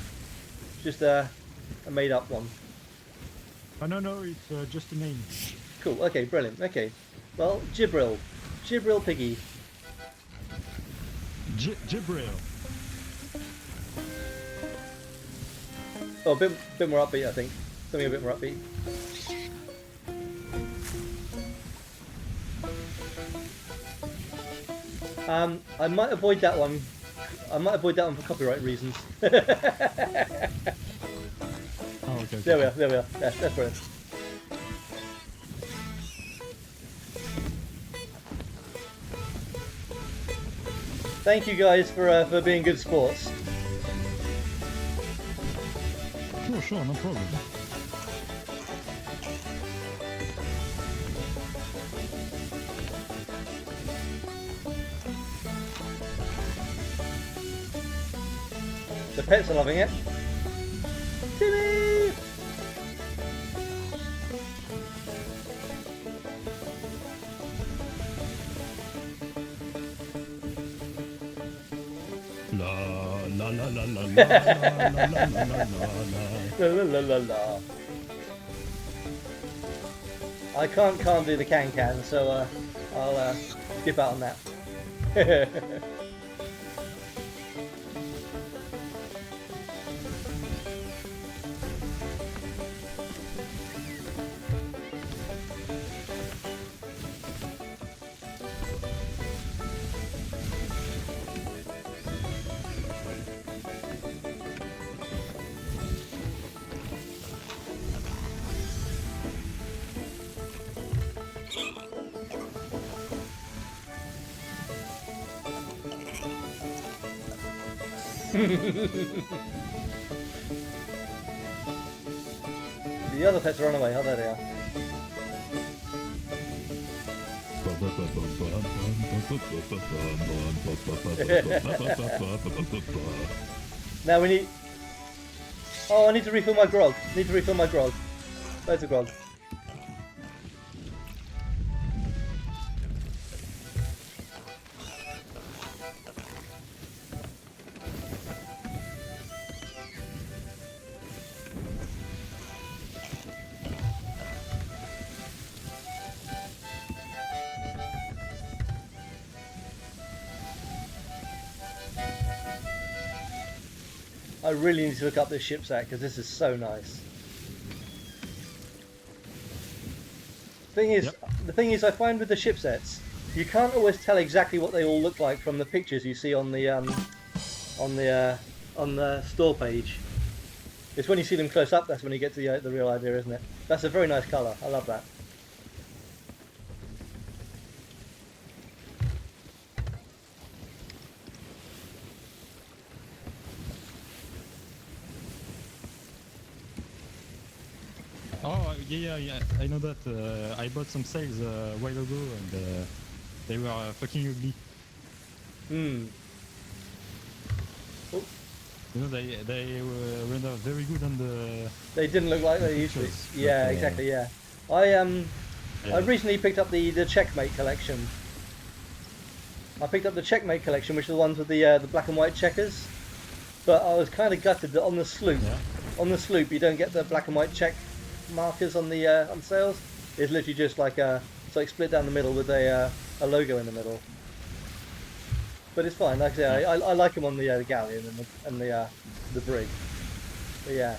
made up one? Oh, no, it's just a name. Cool. Okay, brilliant. Okay, well, Djibril Piggy. Djibril. Oh, a bit more upbeat, I think. Something a bit more upbeat. I might avoid that one. I might avoid that one for copyright reasons. Oh, okay. There we are. There we are. That's brilliant. Thank you guys for being good sports. Sure, no problem. The pets are loving it. Timmy! La la la la la la la la la la La la la la. I can't do the can, so I'll skip out on that. The other pets run away. Oh, there they are. Now we need... Oh, I need to refill my grog. Loads of grog. I really need to look up this ship set because this is so nice. The thing is, I find with the ship sets, you can't always tell exactly what they all look like from the pictures you see on the store page. It's when you see them close up that's when you get to the real idea, isn't it? That's a very nice colour. I love that. Oh, yeah, I know that. I bought some sails a while ago and they were fucking ugly. Hmm. Oh. You know, they were render very good on the... They didn't look like they used to. Yeah, exactly, yeah. I recently picked up the Checkmate collection. I picked up the Checkmate collection, which are the ones with the black and white checkers. But I was kind of gutted that on the sloop, you don't get the black and white check markers on the sails. It's literally just like it's like split down the middle with a logo in the middle. But it's fine. Like I say, I like them on the galleon and the brig. But yeah,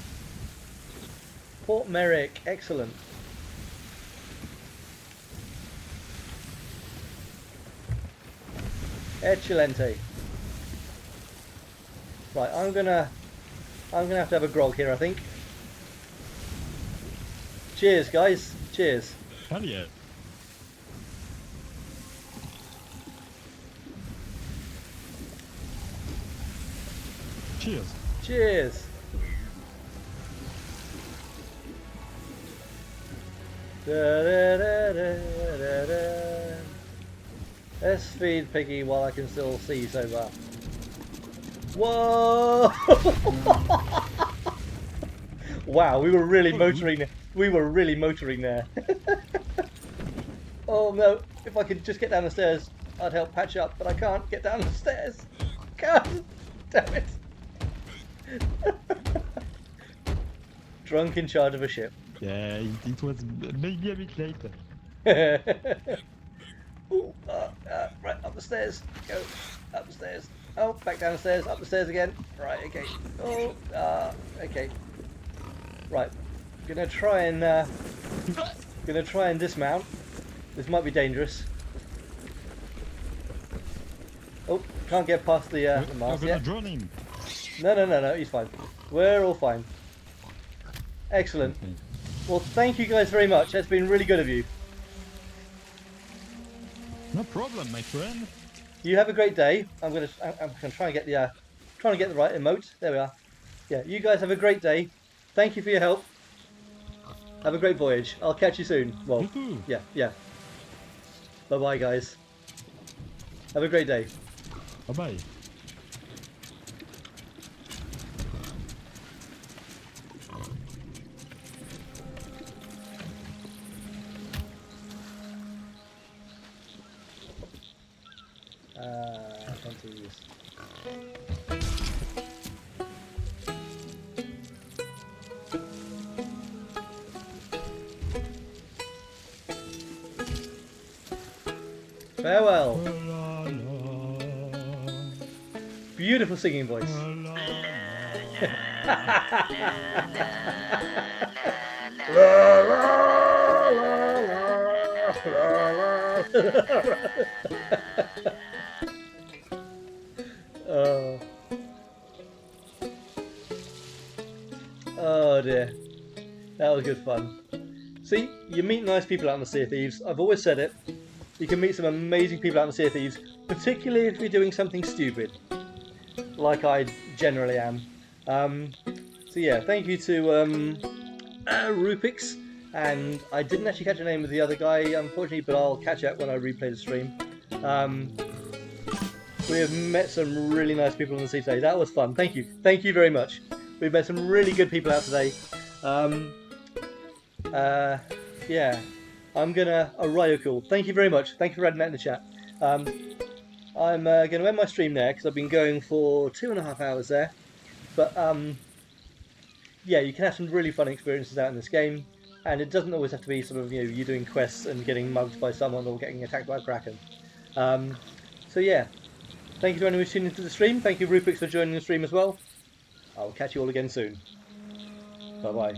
Port Merrick, excellent. Excelente. Right, I'm gonna have to have a grog here, I think. Cheers, guys. Cheers. Hell yeah. Cheers. Cheers. Da, da, da, da, da, da. Let's feed Piggy while I can still see so far. Whoa! Wow, we were really motoring. We were really motoring there. Oh no! If I could just get down the stairs, I'd help patch up, but I can't get down the stairs. God damn it. Drunk in charge of a ship. Yeah, it was maybe a bit late. Ooh, right, up the stairs. Go. Up the stairs. Oh, back down the stairs. Up the stairs again. Right, okay. Oh, okay. Right. Gonna try and dismount. This might be dangerous. Oh, can't get past the mast You're yet. gonna drown him. No, he's fine. We're all fine. Excellent. Okay. Well, thank you guys very much. That's been really good of you. No problem, my friend. You have a great day. I'm gonna try and get the right emote. There we are. Yeah, you guys have a great day. Thank you for your help. Have a great voyage. I'll catch you soon. Well, You too. yeah. Bye bye, guys. Have a great day. Bye bye. I can't do this. Farewell. Beautiful singing voice. Oh. Oh dear. That was good fun. See, you meet nice people out on the Sea of Thieves. I've always said it. You can meet some amazing people out on the Sea of Thieves, particularly if you're doing something stupid, like I generally am. So yeah, thank you to Roupiks, and I didn't actually catch the name of the other guy, unfortunately, but I'll catch it when I replay the stream. We have met some really nice people on the sea today. That was fun. Thank you very much. We've met some really good people out today. Yeah, I'm gonna Ryucool. Thank you very much. Thank you for adding that in the chat. I'm gonna end my stream there because I've been going for 2.5 hours there. But yeah, you can have some really fun experiences out in this game, and it doesn't always have to be sort of you doing quests and getting mugged by someone or getting attacked by a kraken. So yeah, thank you to anyone who's tuned into the stream. Thank you, Roupiks, for joining the stream as well. I'll catch you all again soon. Bye bye.